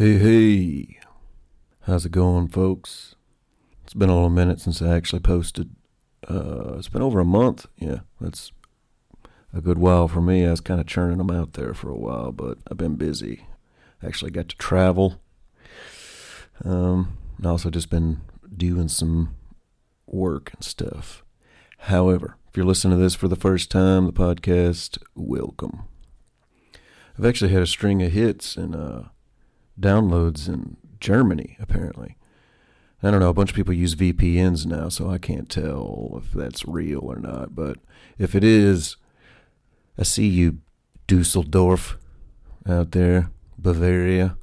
Hey, hey. How's it going, folks? It's been a little minute since I actually posted. It's been over a month. Yeah, that's a good while for me. I was kind of churning them out there for a while, but I've been busy. Actually got to travel. And also just been doing some work and stuff. However, if you're listening to this for the first time, the podcast, welcome. I've actually had a string of hits and downloads in Germany, apparently. I don't know, a bunch of people use VPNs now, so I can't tell if that's real or not. But if it is, I see you, Dusseldorf, out there, Bavaria.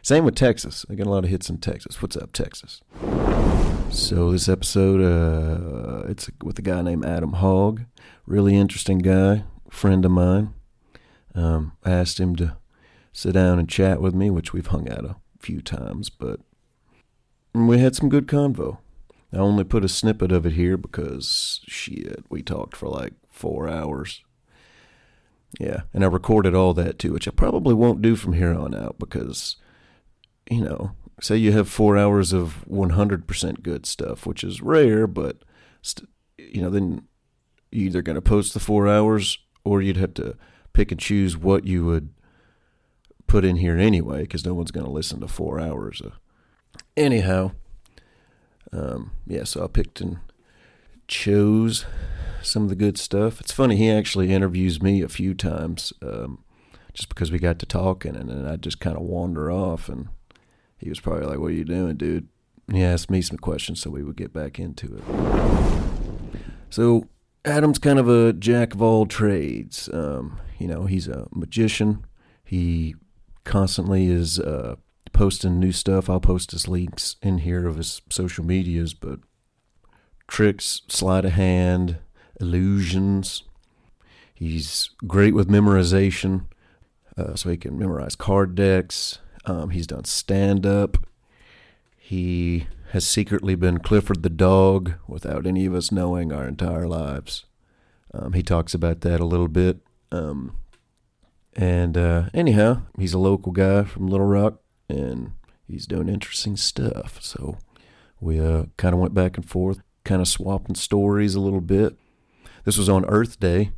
Same with Texas. I got a lot of hits in Texas. What's up, Texas? So this episode, it's with a guy named Adam Hogg. Really interesting guy, friend of mine. I asked him to sit down and chat with me, which we've hung out a few times, but we had some good convo. I only put a snippet of it here because, shit, we talked for like 4 hours. Yeah, and I recorded all that too, which I probably won't do from here on out because, you know, say you have 4 hours of 100% good stuff, which is rare, but, then you're either going to post the 4 hours or you'd have to pick and choose what you would put in here anyway, because no one's going to listen to 4 hours. Anyhow, so I picked and chose some of the good stuff. It's funny, he actually interviews me a few times, just because we got to talking, and then I just kind of wander off, and he was probably like, "What are you doing, dude?" And he asked me some questions, so we would get back into it. So Adam's kind of a jack of all trades. He's a magician. He constantly is posting new stuff. I'll post his links in here of his social medias, but tricks, sleight of hand, illusions. He's great with memorization, so he can memorize card decks. He's done stand-up. He has secretly been Clifford the dog without any of us knowing our entire lives. He talks about that a little bit. Anyhow, he's a local guy from Little Rock, and he's doing interesting stuff. So we kind of went back and forth, kind of swapping stories a little bit. This was on Earth Day,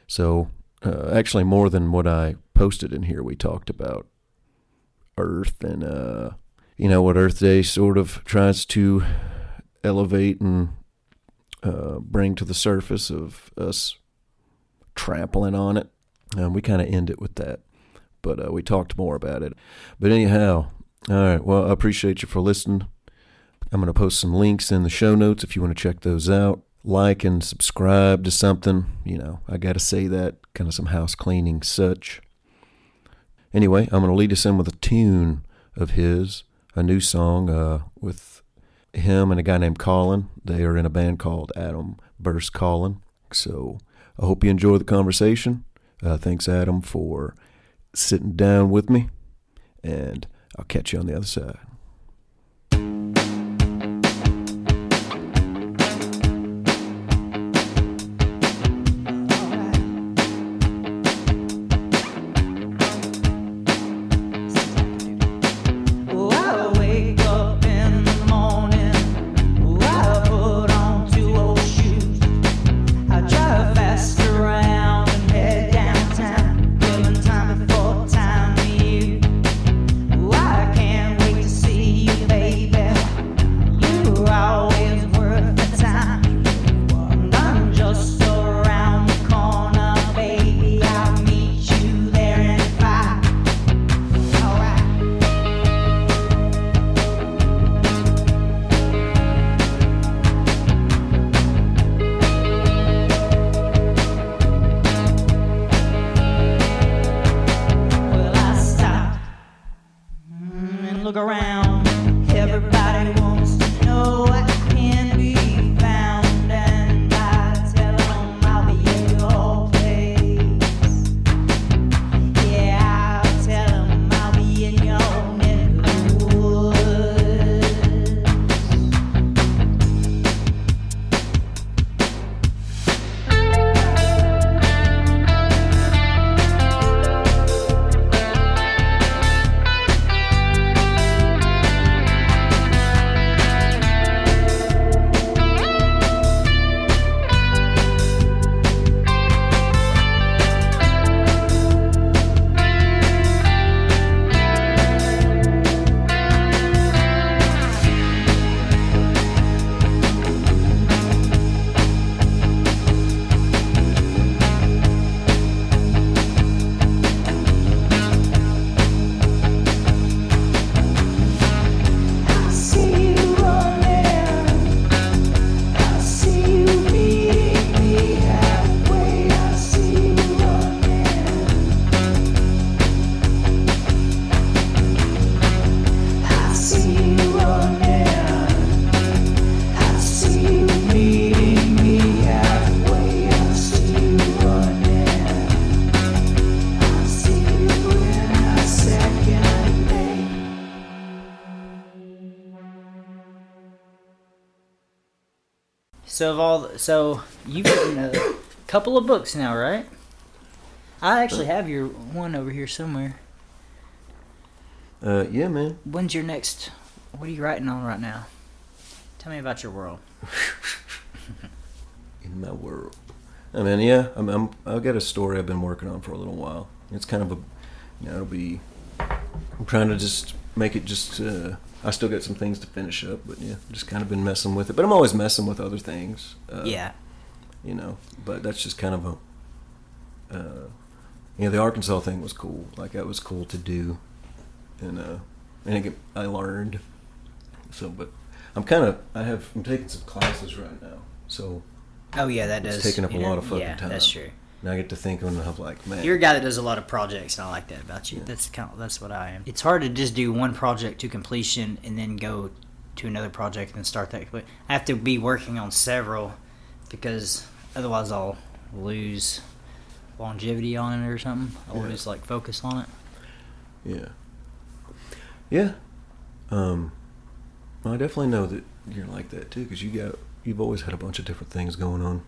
so actually more than what I posted in here, we talked about Earth and, what Earth Day sort of tries to elevate and bring to the surface of us trampling on it. We kind of end it with that, but we talked more about it. But anyhow, all right, well, I appreciate you for listening. I'm going to post some links in the show notes if you want to check those out. Like and subscribe to something. I got to say that, kind of some house cleaning such. Anyway, I'm going to lead us in with a tune of his, a new song with him and a guy named Collin. They are in a band called Adam vs. Collin. So I hope you enjoy the conversation. Thanks, Adam, for sitting down with me, and I'll catch you on the other side. See So you've written a couple of books now, right? I actually have your one over here somewhere. Yeah, man. When's your next? What are you writing on right now? Tell me about your world. In my world. I mean, yeah, I've got a story I've been working on for a little while. It's kind of it'll be. I'm trying to just make it just. I still got some things to finish up, but yeah, just kind of been messing with it. But I'm always messing with other things. Yeah. But that's just kind of the Arkansas thing was cool. Like that was cool to do, and I learned. So, but I'm taking some classes right now, so. Oh yeah, that does. It's taking up a lot of fucking time. Yeah, that's true. And I get to thinking of like, man. You're a guy that does a lot of projects, and I like that about you. Yeah. That's what I am. It's hard to just do one project to completion and then go to another project and then start that. But I have to be working on several because otherwise I'll lose longevity on it or something. I'll always like focus on it. Yeah. Yeah. Well, I definitely know that you're like that too, because you've always had a bunch of different things going on.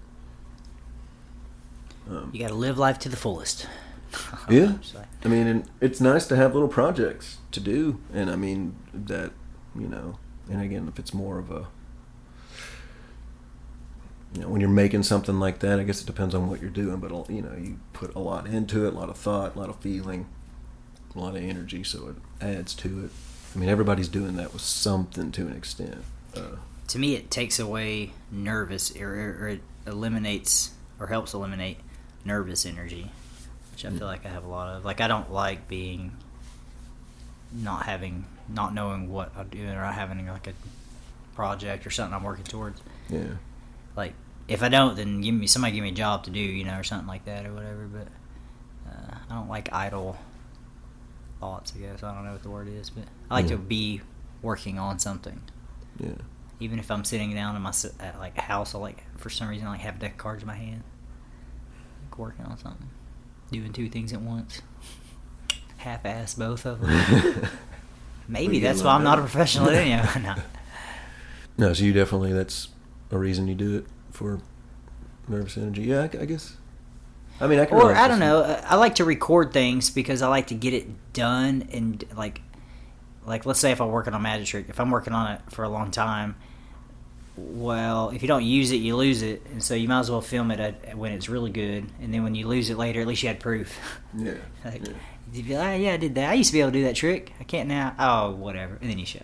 You got to live life to the fullest. Yeah. I mean, and it's nice to have little projects to do, and I mean that, and again, if it's more of a, when you're making something like that, I guess it depends on what you're doing, but you put a lot into it, a lot of thought, a lot of feeling, a lot of energy, so it adds to it. I mean, everybody's doing that with something to an extent. To me, it takes away nervous, or it eliminates or helps eliminate nervous energy, which I feel like I have a lot of. Like, I don't like not knowing what I'm doing, or not having like a project or something I'm working towards. Yeah. Like, if I don't, then somebody give me a job to do, or something like that or whatever. But I don't like idle thoughts, I guess. I don't know what the word is, but I like to be working on something. Yeah. Even if I'm sitting down in my house, I for some reason have a deck of cards in my hand, like working on something, doing two things at once, half-ass both of them. Maybe that's why I'm not a professional at any of it. No, so you definitely, that's a reason you do it, for nervous energy. Yeah, I guess. I mean, I can. Or I don't know. I like to record things because I like to get it done, and like let's say if I'm working on Magic Trick, if I'm working on it for a long time, well, if you don't use it, you lose it, and so you might as well film it when it's really good, and then when you lose it later, at least you had proof. Yeah. You'd be like, yeah, I did that. I used to be able to do that trick. I can't now. Oh, whatever. And then you show,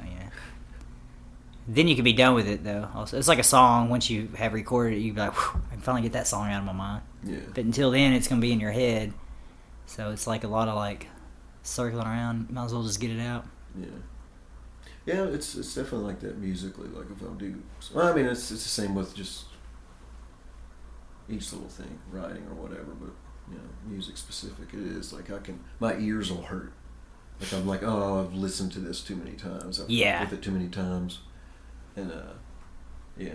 Then you can be done with it, though. Also, it's like a song. Once you have recorded it, you'd be like, whew, I can finally get that song out of my mind. Yeah. But until then, it's going to be in your head. So it's like a lot of circling around. Might as well just get it out. Yeah. Yeah, it's definitely like that musically. Like if I do, I mean, it's the same with just each little thing, writing or whatever. But music specific, it is like my ears will hurt. Like I'm like, oh, I've listened to this too many times. I've worked with it too many times, and yeah.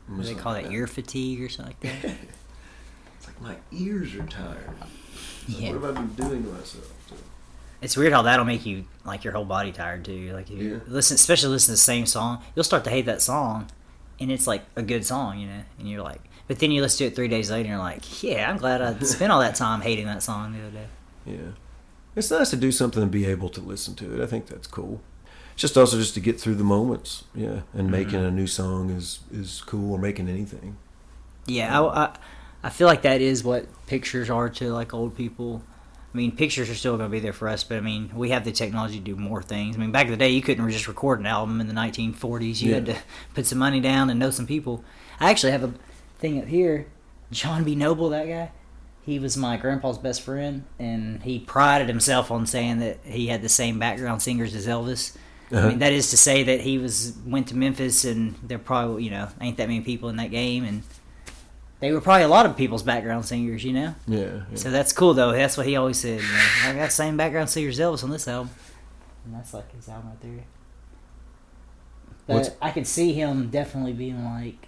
Do they call that ear fatigue or something like that? It's like my ears are tired. Yeah. What have I been doing to myself? So. It's weird how that'll make you your whole body tired too. Like you especially listen to the same song, you'll start to hate that song, and it's like a good song, and you're like, but then you listen to it 3 days later, and you're like, yeah, I'm glad I spent all that time hating that song the other day. Yeah, it's nice to do something and be able to listen to it. I think that's cool. It's just also just to get through the moments, and making a new song is cool, or making anything. Yeah, I feel like that is what pictures are to old people. I mean, pictures are still going to be there for us, but I mean, we have the technology to do more things. I mean, back in the day, you couldn't just record an album in the 1940s. You had to put some money down and know some people. I actually have a thing up here. John B. Noble, that guy, he was my grandpa's best friend, and he prided himself on saying that he had the same background singers as Elvis. I mean, that is to say that he went to Memphis, and there probably, ain't that many people in that game, and they were probably a lot of people's background singers, Yeah. So that's cool, though. That's what he always said. I got the same background singers as Elvis on this album. And that's like his album right there. But I could see him definitely being like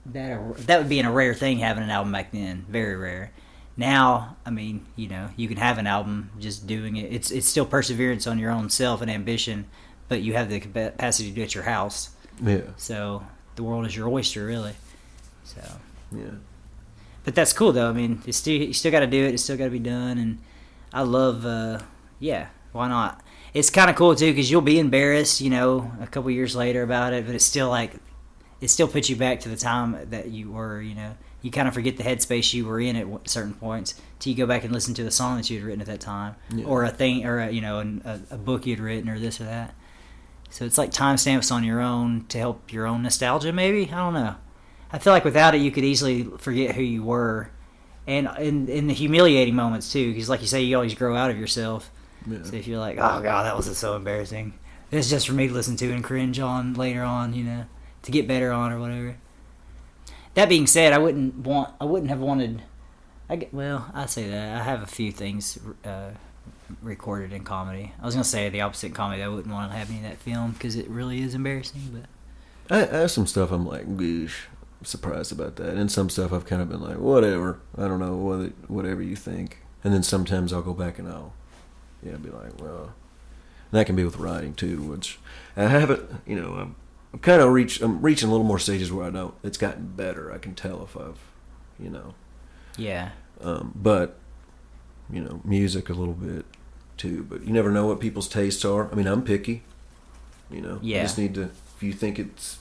that. That would be a rare thing, having an album back then. Very rare. Now, I mean, you can have an album just doing it. It's still perseverance on your own self and ambition, but you have the capacity to do it at your house. Yeah. So the world is your oyster, really. So Yeah. but that's cool though. I mean, you still got to do it. It's still got to be done, and I love. Why not? It's kind of cool too because you'll be embarrassed, a couple years later about it, but it's still it still puts you back to the time that you were. You kind of forget the headspace you were in at certain points till you go back and listen to the song that you had written at that time, or a thing, or a book you'd written, or this or that. So it's like timestamps on your own to help your own nostalgia. Maybe, I don't know. I feel like without it, you could easily forget who you were, and in the humiliating moments too, because like you say, you always grow out of yourself. Yeah. So if you're like, oh god, that was so embarrassing, it's just for me to listen to and cringe on later on, to get better on or whatever. That being said, I wouldn't have wanted. I say that I have a few things recorded in comedy. I was gonna say the opposite in comedy. I wouldn't want to have any of that film because it really is embarrassing. But I have some stuff I'm like, gosh, I'm surprised about that, and some stuff I've kind of been like, whatever. I don't know, whatever you think. And then sometimes I'll go back and I'll be like, well, and that can be with writing too, which I haven't. I'm kind of I'm reaching a little more stages where I know it's gotten better. I can tell if I've, Yeah. But, music a little bit too. But you never know what people's tastes are. I mean, I'm picky. Yeah. You just need to. If you think it's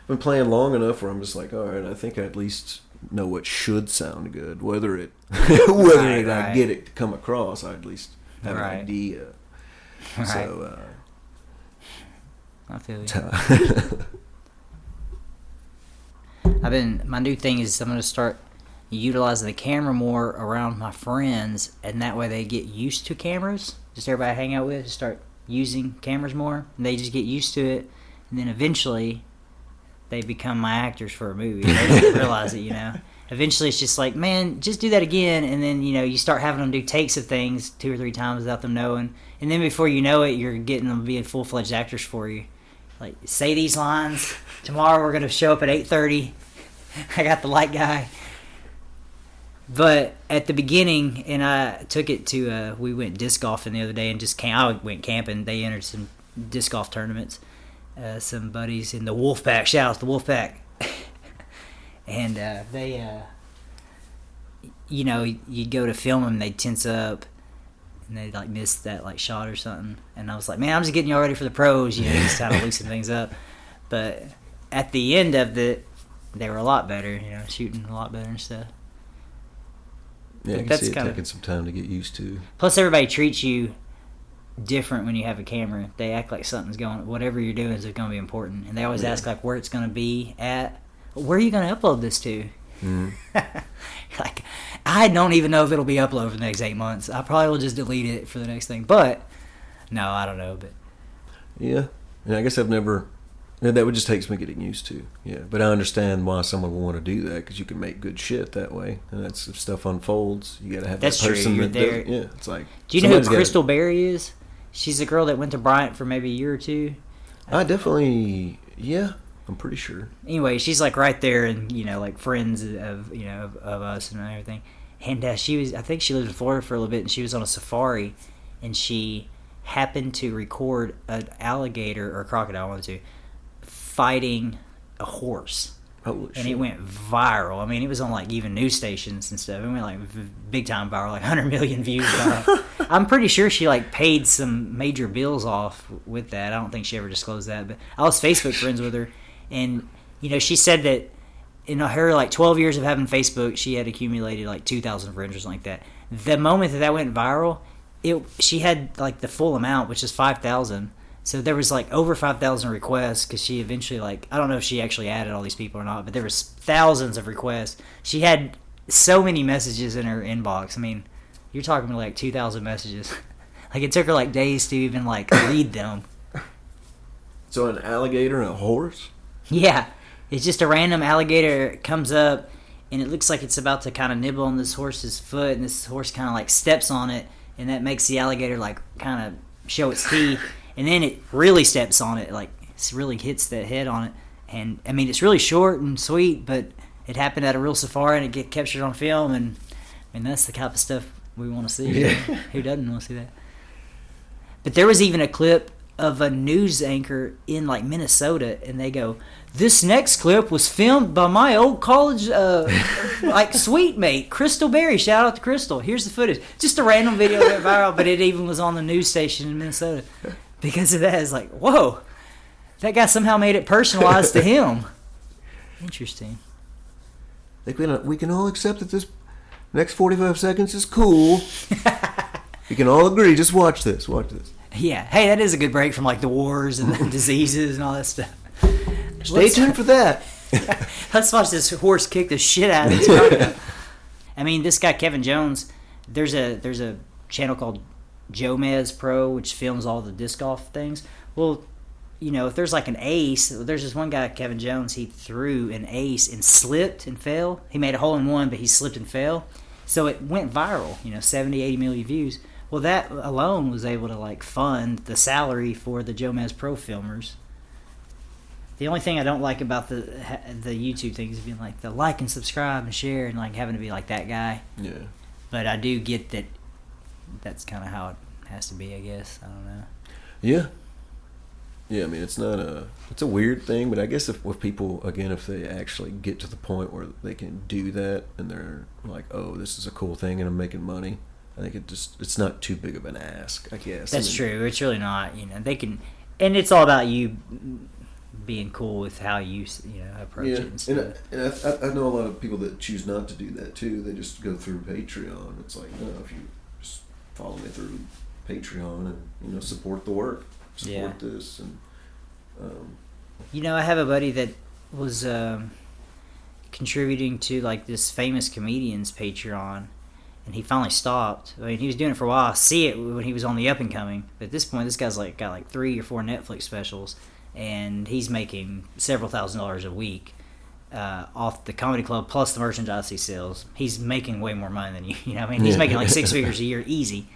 been playing long enough, where I'm just like, all right, I think I at least know what should sound good. Whether I get it to come across, I at least have an idea. Right. So. I feel you. My new thing is I'm going to start utilizing the camera more around my friends, and that way they get used to cameras. Just everybody I hang out with, just start using cameras more, and they just get used to it, and then eventually they become my actors for a movie. They don't realize it, Eventually it's just like, man, just do that again, and then, you start having them do takes of things 2 or 3 times without them knowing, and then before you know it, you're getting them being full-fledged actors for you. Like, say these lines. Tomorrow we're going to show up at 8:30. I got the light guy. But at the beginning, and I took it to, we went disc golfing the other day and I went camping. They entered some disc golf tournaments. Some buddies in the Wolfpack. Shout out to the Wolfpack. And you'd go to film them, they'd tense up. And they miss that shot or something, and I was like, man, I'm just getting y'all ready for the pros, just kind of loosen things up. But at the end of it, they were a lot better, shooting a lot better and stuff. Yeah, I can see it taking some time to get used to. Plus, everybody treats you different when you have a camera. They act like something's whatever you're doing is going to be important, and they always ask where it's going to be at. Where are you going to upload this to? I don't even know if it'll be uploaded for the next 8 months. I probably will just delete it for the next thing. But no, I don't know. But yeah, and I guess I've never. That would just take some getting used to. Yeah, but I understand why someone would want to do that because you can make good shit that way, and that's if stuff unfolds. You got to have that person true. There. It's like. Do you know who Crystal Berry is? She's a girl that went to Bryant for maybe a year or two. I definitely. Yeah. I'm pretty sure. Anyway, she's right there, and friends of of us and everything. And I think she lived in Florida for a little bit, and she was on a safari, and she happened to record an alligator or crocodile, one of the two, fighting a horse. Holy shit. And it went viral. I mean, it was on even news stations and stuff. It went big time viral, 100 million views. I'm pretty sure she paid some major bills off with that. I don't think she ever disclosed that, but I was Facebook friends with her. And, she said that in her, 12 years of having Facebook, she had accumulated, 2,000 friends or something like that. The moment that went viral, she had, the full amount, which is 5,000. So there was, over 5,000 requests because she eventually, I don't know if she actually added all these people or not, but there was thousands of requests. She had so many messages in her inbox. I mean, you're talking about, 2,000 messages. It took her, days to even, read them. So an alligator and a horse? Yeah, it's just a random alligator comes up, and it looks like it's about to kind of nibble on this horse's foot, and this horse kind of steps on it, and that makes the alligator kind of show its teeth, and then it really steps on it, it really hits the head on it, and I mean it's really short and sweet, but it happened at a real safari, and it get captured on film, and I mean that's the type of stuff we want to see. Yeah. Who doesn't want to see that? But there was even a clip of a news anchor in like Minnesota, and they go, "This next clip was filmed by my old college like suite mate, Crystal Berry. Shout out to Crystal. Here's the footage." Just a random video that went viral, but it even was on the news station in Minnesota. Because of that, it's like, whoa, that guy somehow made it personalized to him. Interesting. I think we can all accept that this next 45 seconds is cool. We can all agree. Just watch this. Watch this. Yeah. Hey, that is a good break from like the wars and the diseases and all that stuff. Stay tuned for that. Let's watch this horse kick the shit out of this crocodile. I mean, this guy Kevin Jones. There's a channel called Jomez Pro, which films all the disc golf things. Well, you know, if there's like an ace, there's this one guy, Kevin Jones. He threw an ace and slipped and fell. He made a hole in one, but he slipped and fell. So it went viral. 70, 80 million views. Well, that alone was able to like fund the salary for the Jomez Pro filmers. The only thing I don't like about the YouTube thing is being like the like and subscribe and share and like having to be like that guy. Yeah. But I do get that. That's kind of how it has to be, I guess. I don't know. Yeah. Yeah, I mean, it's a weird thing, but I guess if people, again, if they actually get to the point where they can do that and they're like, oh, this is a cool thing and I'm making money, I think it's not too big of an ask, I guess. That's true. It's really not. They can, and it's all about you being cool with how you approach it and stuff. And I know a lot of people that choose not to do that too. They just go through Patreon. It's like, no, if you just follow me through Patreon and support the work, support this, and I have a buddy that was contributing to like this famous comedian's Patreon, and he finally stopped. I mean, he was doing it for a while. I see it when he was on the up and coming, but at this point, this guy's got like 3 or 4 Netflix specials, and he's making several $1,000s a week off the comedy club plus the merchandise he sells. He's making way more money than you. I mean, he's making like 6 figures a year easy,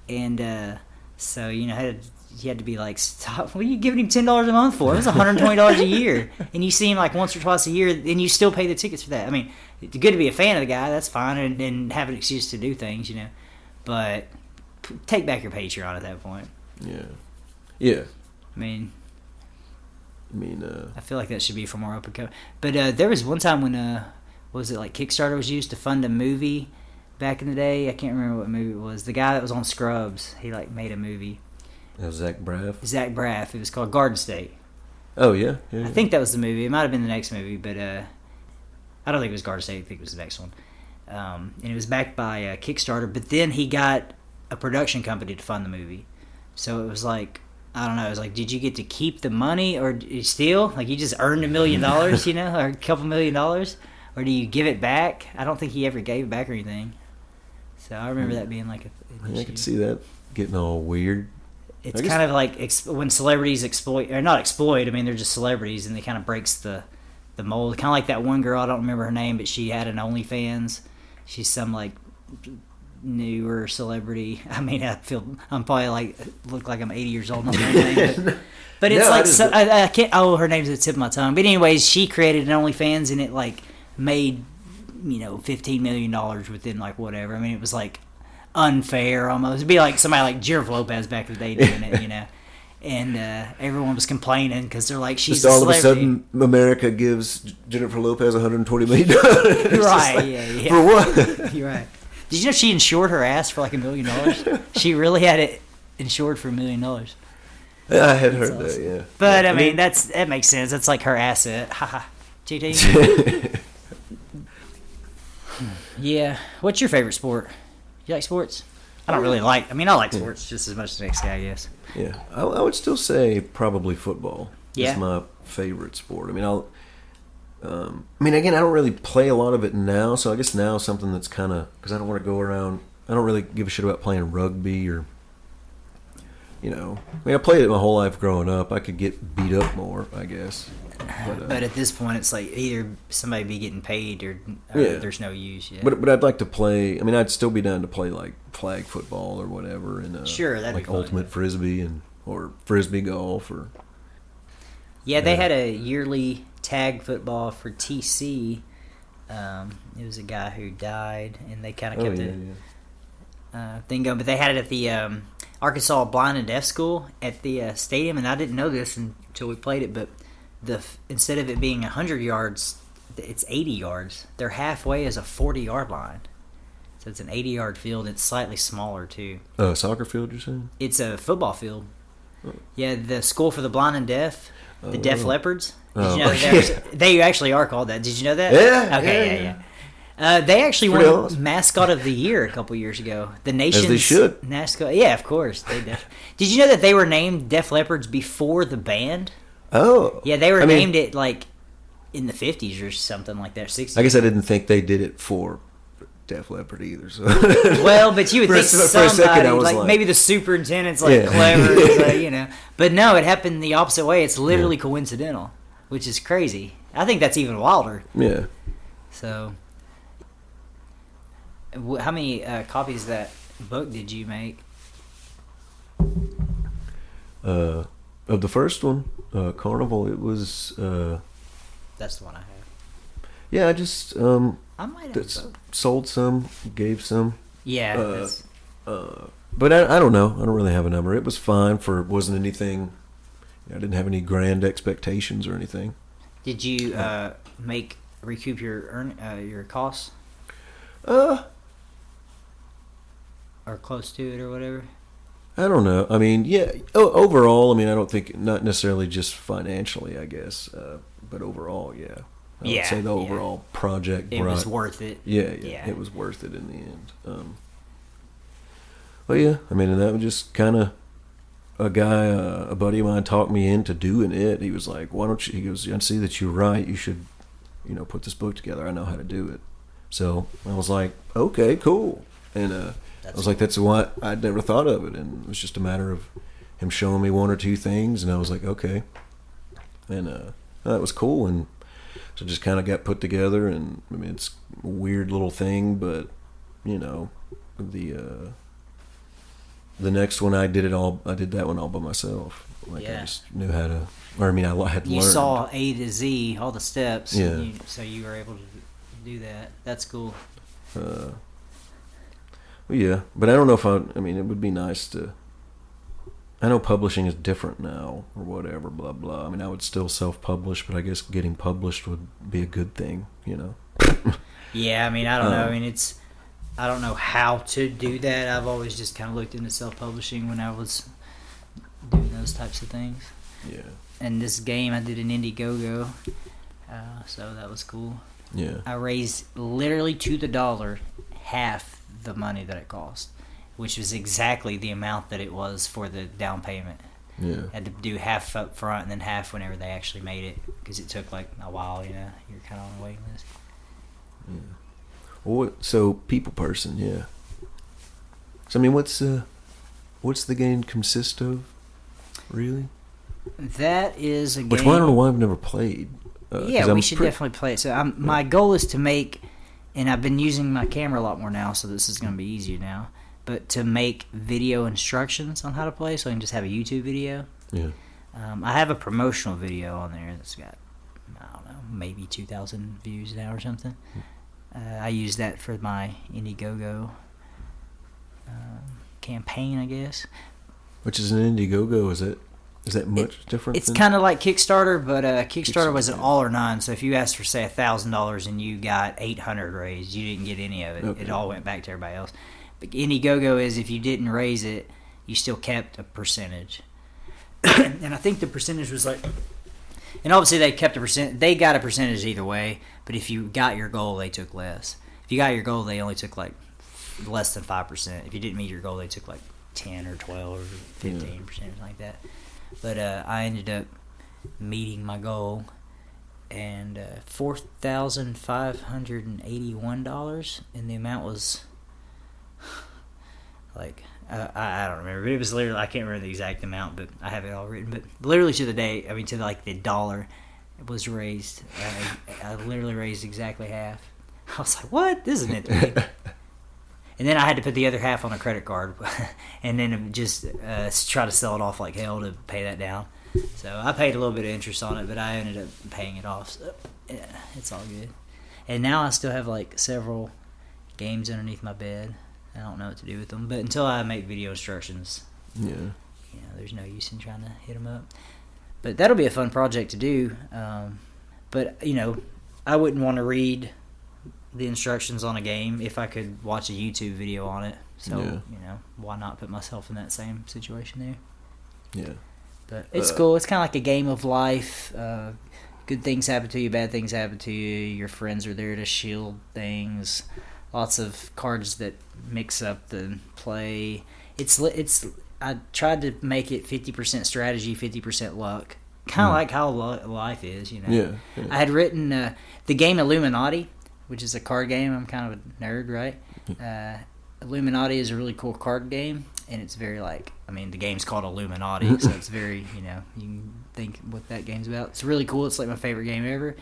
and so he had to be like, stop. What are you giving him $10 a month for? It was $120 a year, and you see him like once or twice a year, and you still pay the tickets for that. I mean, it's good to be a fan of the guy. That's fine, and have an excuse to do things, But take back your Patreon at that point. Yeah. I mean, I feel like that should be for more open cover. But there was one time when what was it, like Kickstarter was used to fund a movie back in the day. I can't remember what movie it was. The guy that was on Scrubs, he like made a movie. Zach Braff. It was called Garden State. Oh yeah. I think that was the movie. It might have been the next movie, but I don't think it was Garden State. I think it was the next one. And it was backed by Kickstarter. But then he got a production company to fund the movie. So it was like, I don't know. It was like, did you get to keep the money or steal? Like you just earned $1 million, or a couple $1 million, or do you give it back? I don't think he ever gave it back or anything. So I remember that being like an issue. I could see that getting all weird. It's kind of like when celebrities exploit, or not exploit, I mean, they're just celebrities, and they kind of breaks the mold. Kind of like that one girl, I don't remember her name, but she had an OnlyFans. She's some like newer celebrity. I mean, I'm probably like look like I'm 80 years old. Not anything, but it's I can't. Oh, her name's at the tip of my tongue. But anyways, she created an OnlyFans, and it like made $15 million within like whatever. I mean, it was like unfair almost. It'd be like somebody like Jennifer Lopez back in the day doing it, And everyone was complaining because they're like, she's just all of a sudden America gives Jennifer Lopez $120 million. Right? Like, yeah. For what? You're right. Did you know she insured her ass for like $1 million? She really had it insured for $1 million. Yeah, I had heard awesome. That. Yeah. But I mean, that makes sense. That's like her asset. Haha. GT. Yeah. What's your favorite sport? You like sports? I like sports just as much as the next guy, I guess. Yeah, I would still say probably football is my favorite sport. I mean, again, I don't really play a lot of it now, so I guess now something that's kind of, because I don't want to go around, I don't really give a shit about playing rugby or, I played it my whole life growing up. I could get beat up more, I guess. But at this point, it's like either somebody be getting paid or there's no use yet. But I'd like to play. I mean, I'd still be down to play like flag football or whatever, and sure, that'd like be fun, ultimate frisbee or frisbee golf or. Yeah, they had a yearly tag football for TC. It was a guy who died, and they kind of kept it. thing going, but they had it at the Arkansas Blind and Deaf School at the stadium, and I didn't know this until we played it, but instead of it being 100 yards, it's 80 yards. They're halfway as a 40-yard line. So it's an 80-yard field. It's slightly smaller, too. Soccer field, you're saying? It's a football field. Oh. Yeah, the School for the Blind and Deaf, the Deaf Leopards. Did you know that they actually are called that? Did you know that? Yeah. Okay, yeah. They actually won awesome. Mascot of the Year a couple years ago. The nation's As they should. mascot. Yeah, of course. Did you know that they were named Def Leopards before the band? Oh. Yeah, they were named it like in the 50s or something like that, 60s. I guess I didn't think they did it for Def Leppard either. So. Well, but you would think somebody, for a second I was like maybe the superintendent's clever, But no, it happened the opposite way. It's literally coincidental, which is crazy. I think that's even wilder. Yeah. So, how many copies of that book did you make? Of the first one, Carnival, it was... That's the one I have. Yeah, I just... I might have sold some, gave some. Yeah. But I don't know. I don't really have a number. It was fine for... It wasn't anything... I didn't have any grand expectations or anything. Did you recoup your costs? Or close to it or whatever? I don't know. I mean, yeah. Overall, I mean, I don't think... Not necessarily just financially, I guess. But overall, yeah. I would say the overall project was worth it. Yeah, it was worth it in the end. Well, yeah, I mean, and that was just kind of a buddy of mine talked me into doing it. He was like, why don't you, he goes, I see that you write, you should, put this book together. I know how to do it. So I was like, okay, cool. And I was like, that's why I'd never thought of it. And it was just a matter of him showing me one or two things. And I was like, okay. And that was cool. And so just kind of got put together, and I mean it's a weird little thing, but the next one I did that one all by myself. I just knew how to, I had to learn. You saw A to Z, all the steps. Yeah. So you were able to do that. That's cool. Well, yeah, but I don't know if it would be nice to. I know publishing is different now, or whatever, blah, blah. I mean, I would still self-publish, but I guess getting published would be a good thing, Yeah, I mean, I don't know. I mean, I don't know how to do that. I've always just kind of looked into self-publishing when I was doing those types of things. Yeah. And this game, I did an Indiegogo, so that was cool. Yeah. I raised literally to the dollar half the money that it cost, which was exactly the amount that it was for the down payment. Yeah. Had to do half up front and then half whenever they actually made it, because it took like a while, You're kind of on a waiting list. Yeah. Well, so people person, yeah. So I mean, what's the game consist of, really? That is a game. Which one? I don't know why I've never played. Yeah, we should definitely play it. So my goal is to make, and I've been using my camera a lot more now, so this is going to be easier now. But to make video instructions on how to play, so I can just have a YouTube video. Yeah. I have a promotional video on there that's got, I don't know, maybe 2,000 views now or something. I use that for my Indiegogo campaign, I guess. Which is an Indiegogo? Is that much different? It's kind of like Kickstarter, but Kickstarter was an all or none. So if you asked for, say, $1,000 and you got 800 raised, you didn't get any of it. Okay. It all went back to everybody else. But Indiegogo is, if you didn't raise it, you still kept a percentage. And I think the percentage was like, and obviously they kept a percent. They got a percentage either way. But if you got your goal, they took less. If you got your goal, they only took like less than 5%. If you didn't meet your goal, they took like 10 or 12 or 15% or something like that. But I ended up meeting my goal, and $4,581, and the amount was like I don't remember, but it was literally, I can't remember the exact amount, but I have it all written. But literally to the day, to like the dollar, it was raised. I literally raised exactly half. I was like, what? This isn't it to me. And then I had to put the other half on a credit card, and then just try to sell it off like hell to pay that down. So I paid a little bit of interest on it, but I ended up paying it off. So yeah, it's all good. And now I still have like several games underneath my bed. I don't know what to do with them. But until I make video instructions, Yeah. There's no use in trying to hit them up. But that'll be a fun project to do. But, I wouldn't want to read the instructions on a game if I could watch a YouTube video on it. So, why not put myself in that same situation there? Yeah. But it's cool. It's kind of like a game of life. Good things happen to you, bad things happen to you. Your friends are there to shield things. Lots of cards that mix up the play. I tried to make it 50% strategy, 50% luck. Kind of like how life is, Yeah. I had written the game Illuminati, which is a card game. I'm kind of a nerd, right? Illuminati is a really cool card game, and it's very the game's called Illuminati, so it's very, you can think what that game's about. It's really cool. It's like my favorite game ever.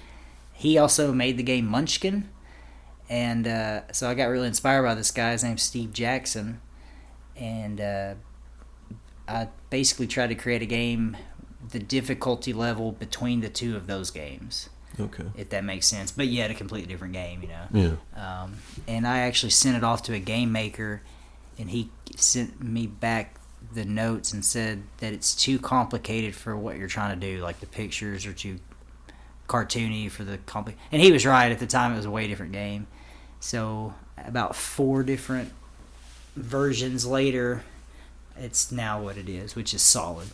He also made the game Munchkin, and so I got really inspired by this guy. His name's Steve Jackson, and I basically tried to create a game, the difficulty level between the two of those games. Okay. If that makes sense. But yet a completely different game, Yeah. And I actually sent it off to a game maker, and he sent me back the notes and said that it's too complicated for what you're trying to do. Like the pictures are too cartoony for the and he was right. At the time, it was a way different game. So about 4 different versions later, it's now what it is, which is solid,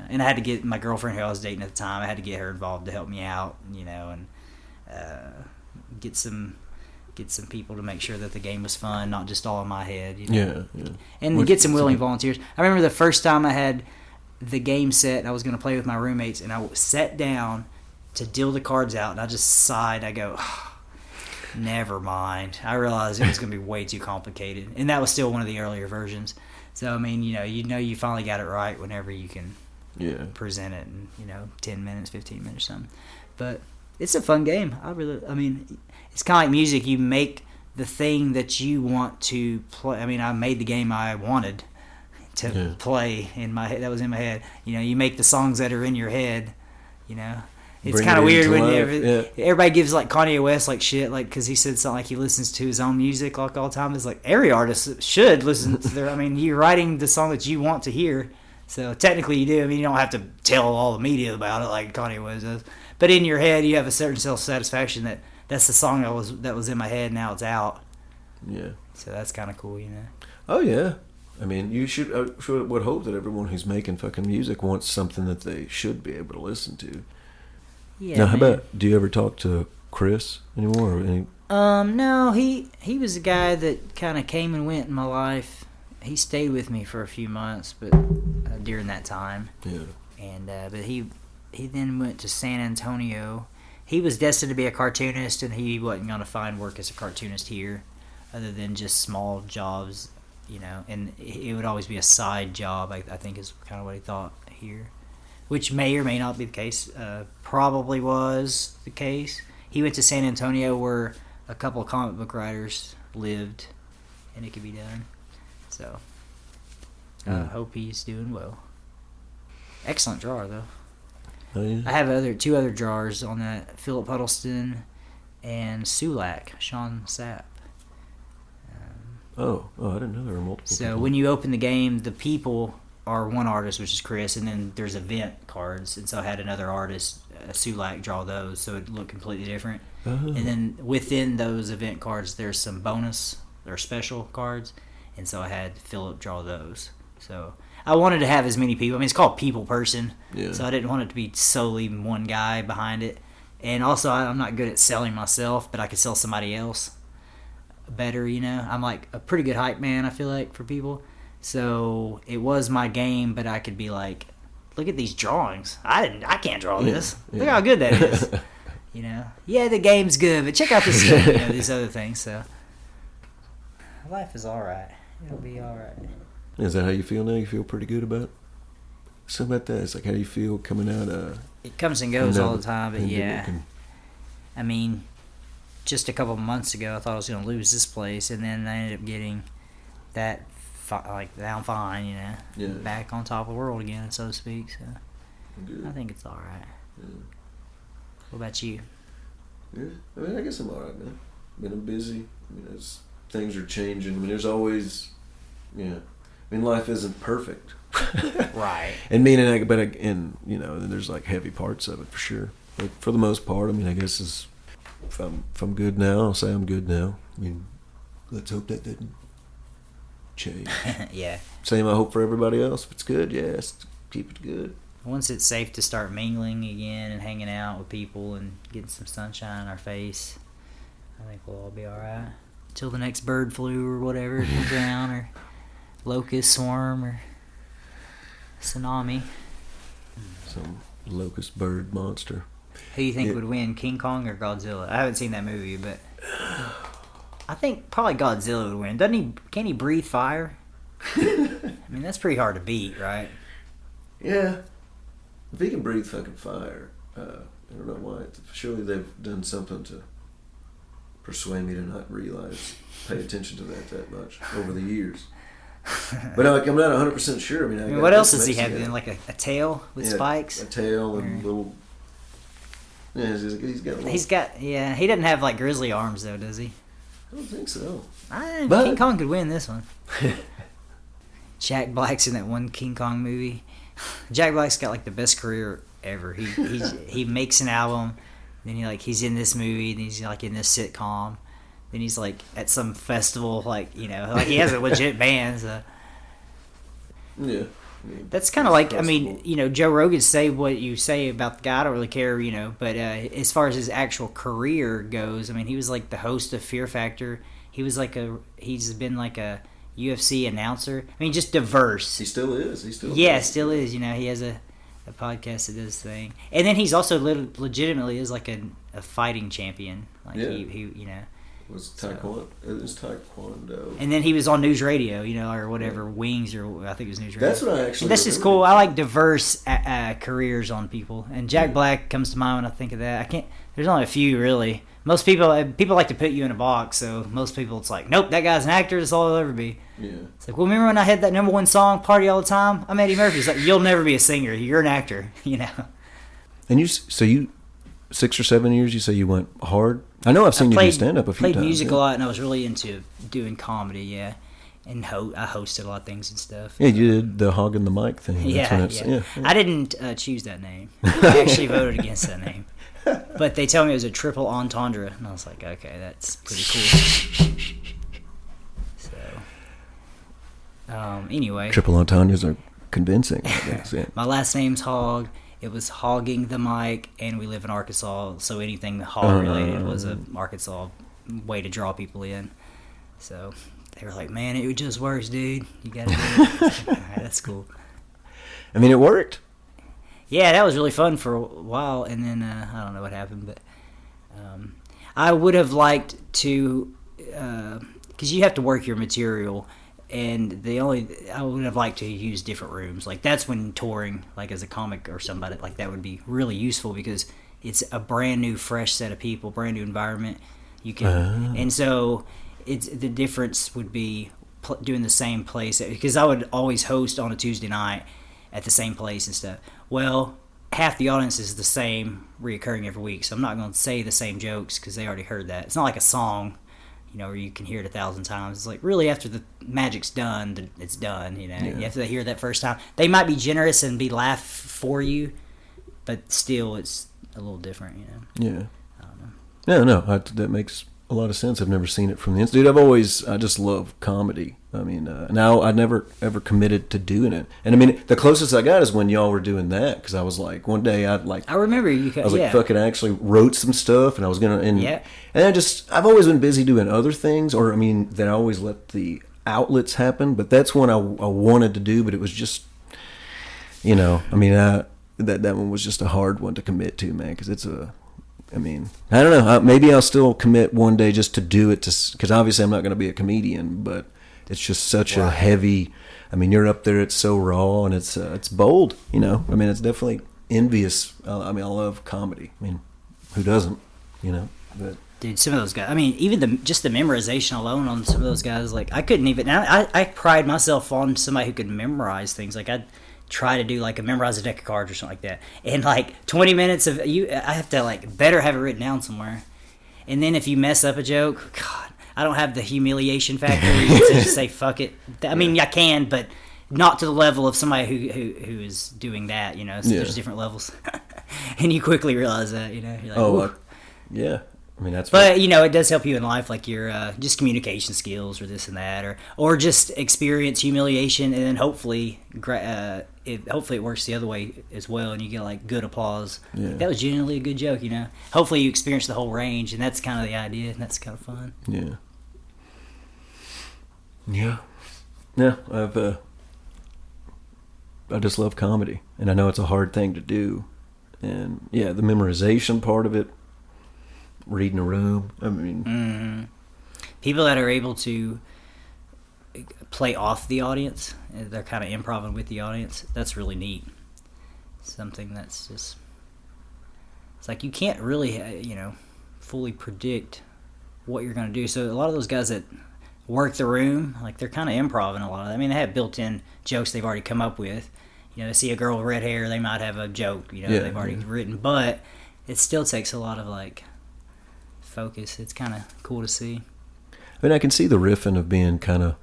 And I had to get my girlfriend who I was dating at the time. I had to get her involved to help me out, and get some people to make sure that the game was fun, not just all in my head. Yeah. And get some willing volunteers. I remember the first time I had the game set, and I was going to play with my roommates, and I sat down to deal the cards out, and I just sighed. I go, never mind. I realized it was going to be way too complicated, and that was still one of the earlier versions. So, you finally got it right whenever you can present it in, 10 minutes, 15 minutes or something. But it's a fun game. It's kind of like music. You make the thing that you want to play. I made the game I wanted to play in my head. That was in my head. You make the songs that are in your head, It's kind of weird when everybody gives Kanye West shit because he said something he listens to his own music all the time. It's every artist should listen to their. You're writing the song that you want to hear, so technically you do. You don't have to tell all the media about it like Kanye West does. But in your head, you have a certain self satisfaction that's the song that was in my head. Now it's out. Yeah. So that's kind of cool, Oh yeah. You would hope that everyone who's making fucking music wants something that they should be able to listen to. Yeah. Now, how about, do you ever talk to Chris anymore? No, he was a guy that kind of came and went in my life. He stayed with me for a few months, but during that time. Yeah. And but he then went to San Antonio. He was destined to be a cartoonist, and he wasn't going to find work as a cartoonist here, other than just small jobs, And it would always be a side job. I think is kind of what he thought here. Which may or may not be the case. Probably was the case. He went to San Antonio where a couple of comic book writers lived, and it could be done. So, I hope he's doing well. Excellent drawer, though. Oh, yeah. I have 2 other drawers on that. Philip Huddleston and Sulak, Sean Sapp. I didn't know there were multiple So people. when you open the game, the people are one artist, which is Chris, and then there's event cards, and so I had another artist, Sulak, draw those, so it looked completely different. And then within those event cards, there's some bonus or special cards, and so I had Philip draw those. So I wanted to have as many people. It's called People Person, so I didn't want it to be solely one guy behind it. And also, I'm not good at selling myself, but I could sell somebody else better, I'm a pretty good hype man, I feel like, for people. So it was my game, but I could be like, look at these drawings. I can't draw this. Look how good that is. Yeah, the game's good, but check out this stuff, these other things. So life is all right. It'll be all right. Is that how you feel now? You feel pretty good about something like that? It's how do you feel coming out? It comes and goes all the time, but yeah. Just a couple of months ago, I thought I was going to lose this place, and then I ended up getting that. Now I'm fine, back on top of the world again, so to speak. So good. I think it's all right. Yeah. What about you? Yeah, I guess I'm all right, man. I'm busy. As things are changing. There's always Yeah. I mean, life isn't perfect. Right. And you know, there's like heavy parts of it for sure. But for the most part, I mean, I guess if I'm good now, I'll say I'm good now. I mean, let's hope that didn't change. Yeah. Same I hope for everybody else. If it's good, yes, keep it good. Once it's safe to start mingling again and hanging out with people and getting some sunshine in our face, I think we'll all be alright. Till the next bird flu or whatever comes around, or locust swarm, or tsunami. Some locust bird monster. Who do you think would win, King Kong or Godzilla? I haven't seen that movie, but I think probably Godzilla would win. Can he breathe fire? I mean, that's pretty hard to beat, right? Yeah. If he can breathe fucking fire, I don't know why. Surely they've done something to persuade me to not pay attention to that much over the years. But I'm not 100% sure. I mean, what else does he have then? Like a tail with spikes? A tail and little... Yeah, he's got a little... He doesn't have like grizzly arms though, does he? I don't think so. King Kong could win this one. Jack Black's in that one King Kong movie. Jack Black's got like the best career ever. He makes an album, then he's in this movie, and he's like in this sitcom, then he's like at some festival, like, you know, like he has a legit band. So. Yeah. That's kind of like, I mean, you know, Joe Rogan say what you say about the guy. I don't really care, you know, but as far as his actual career goes, I mean, he was like the host of Fear Factor. He's been like a UFC announcer. I mean, just diverse. He still is. Still is. You know, he has a podcast that does this thing, and then he's also legitimately is like a fighting champion. Like he you know. It was Taekwondo. And then he was on News Radio, you know, or whatever, Wings, or I think it was News Radio. That's what I actually. That's just cool. I like diverse careers on people, and Jack Black comes to mind when I think of that. There's only a few really. Most people like to put you in a box, so most people it's like, nope, that guy's an actor. That's all he'll ever be. Yeah. It's like, well, remember when I had that #1 song, "Party All the Time"? I'm Eddie Murphy. It's like, you'll never be a singer. You're an actor, you know. And you 6 or 7 years, you say you went hard? I know I've seen you do stand-up a few times. I played music a lot, and I was really into doing comedy, yeah. And I hosted a lot of things and stuff. Yeah, you did the Hogg and the Mic thing. Yeah. I didn't choose that name. I actually voted against that name. But they tell me it was a triple entendre, and I was like, okay, that's pretty cool. So, anyway. Triple entendres are convincing, I guess, yeah. My last name's Hogg. It was hogging the mic, and we live in Arkansas, so anything hog related was an Arkansas way to draw people in. So they were like, man, it just works, dude. You gotta do it. All right, that's cool. I mean, it worked. Yeah, that was really fun for a while, and then I don't know what happened, but I would have liked to, because you have to work your material, and I would have liked to use different rooms. Like, that's when touring, like as a comic or somebody, like that would be really useful, because it's a brand new, fresh set of people, brand new environment. You can, and so the difference would be doing the same place, because I would always host on a Tuesday night at the same place and stuff. Well, half the audience is the same, reoccurring every week, so I'm not going to say the same jokes because they already heard that. It's not like a song, you know, where you can hear it 1,000 times. It's like, really, after the magic's done, it's done, you know. Yeah. You have to hear that first time. They might be generous and be laugh for you, but still, it's a little different, you know. Yeah. I don't know. No, that makes a lot of sense. I've never seen it from the inside. Dude, I just love comedy. I mean, now I never ever committed to doing it. And I mean, the closest I got is when y'all were doing that, because I was like, one day I remember you. I was like, fuck it, I actually wrote some stuff, and I was gonna, and yeah. And I've always been busy doing other things, or I mean, that I always let the outlets happen. But that's one I wanted to do, but it was just, you know, I mean, that one was just a hard one to commit to, man, because it's I mean, I don't know. Maybe I'll still commit one day just to do it, because obviously I'm not going to be a comedian, but it's just such a heavy. I mean, you're up there. It's so raw, and it's bold. You know, I mean, it's definitely envious. I mean, I love comedy. I mean, who doesn't? You know, but. Dude, some of those guys. I mean, even just the memorization alone on some of those guys. Like, I couldn't even. I pride myself on somebody who could memorize things. Like, I'd try to do like memorize a deck of cards or something like that. And like 20 minutes of I have to like better have it written down somewhere. And then if you mess up a joke, God, I don't have the humiliation factor where you can just say fuck it. I mean, I can, but not to the level of somebody who is doing that. You know, so there's different levels, and you quickly realize that. You know, you're like, yeah. I mean, that's. But you know, it does help you in life, like your just communication skills or this and that, or just experience humiliation, and then hopefully it works the other way as well, and you get like good applause. Yeah. Like, that was genuinely a good joke, you know. Hopefully, you experience the whole range, and that's kind of the idea, and that's kind of fun. Yeah. Yeah. Yeah. I just love comedy, and I know it's a hard thing to do, and yeah, the memorization part of it. Reading a room. I mean, people that are able to play off the audience, they're kind of improvising with the audience. That's really neat. Something that's just, it's like you can't really, fully predict what you're going to do. So a lot of those guys that work the room, like they're kind of improvising a lot of that. I mean, they have built-in jokes they've already come up with. You know, they see a girl with red hair, they might have a joke. They've already written, but it still takes a lot of focus. It's kind of cool to see. I mean, I can see the riffing of being kind of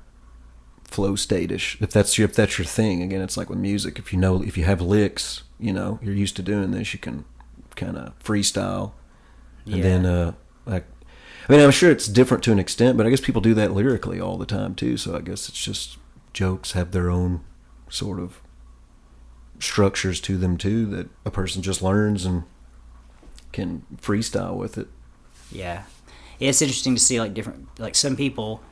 flow state-ish. If that's your thing. Again, it's like with music. If you have licks, you're used to doing this, you can kind of freestyle. And then, I'm sure it's different to an extent, but I guess people do that lyrically all the time too. So I guess it's just jokes have their own sort of structures to them too that a person just learns and can freestyle with it. Yeah, it's interesting to see some people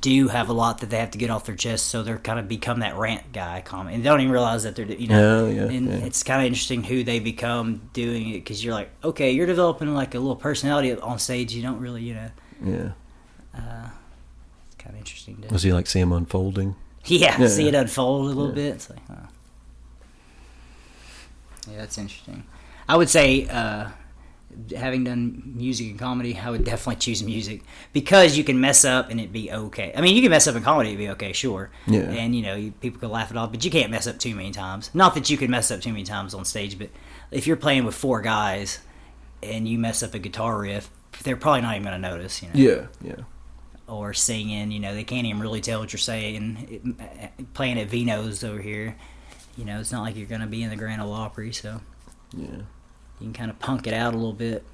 do have a lot that they have to get off their chest, so they're kind of become that rant guy comment, and they don't even realize that they're it's kind of interesting who they become doing it, because you're like, okay, you're developing like a little personality on stage. You don't really it's kind of interesting. Was he see him unfolding? See it unfold a little bit. It's like, yeah, that's interesting. I would say. Having done music and comedy, I would definitely choose music, because you can mess up and it be okay. I mean, you can mess up in comedy, it'd be okay, sure. Yeah. And, people can laugh it off, but you can't mess up too many times. Not that you can mess up too many times on stage, but if you're playing with 4 guys and you mess up a guitar riff, they're probably not even going to notice, Yeah. Or singing, they can't even really tell what you're saying. Playing at Vino's over here, it's not like you're going to be in the Grand Ole Opry, so... Yeah. You can kind of punk it out a little bit.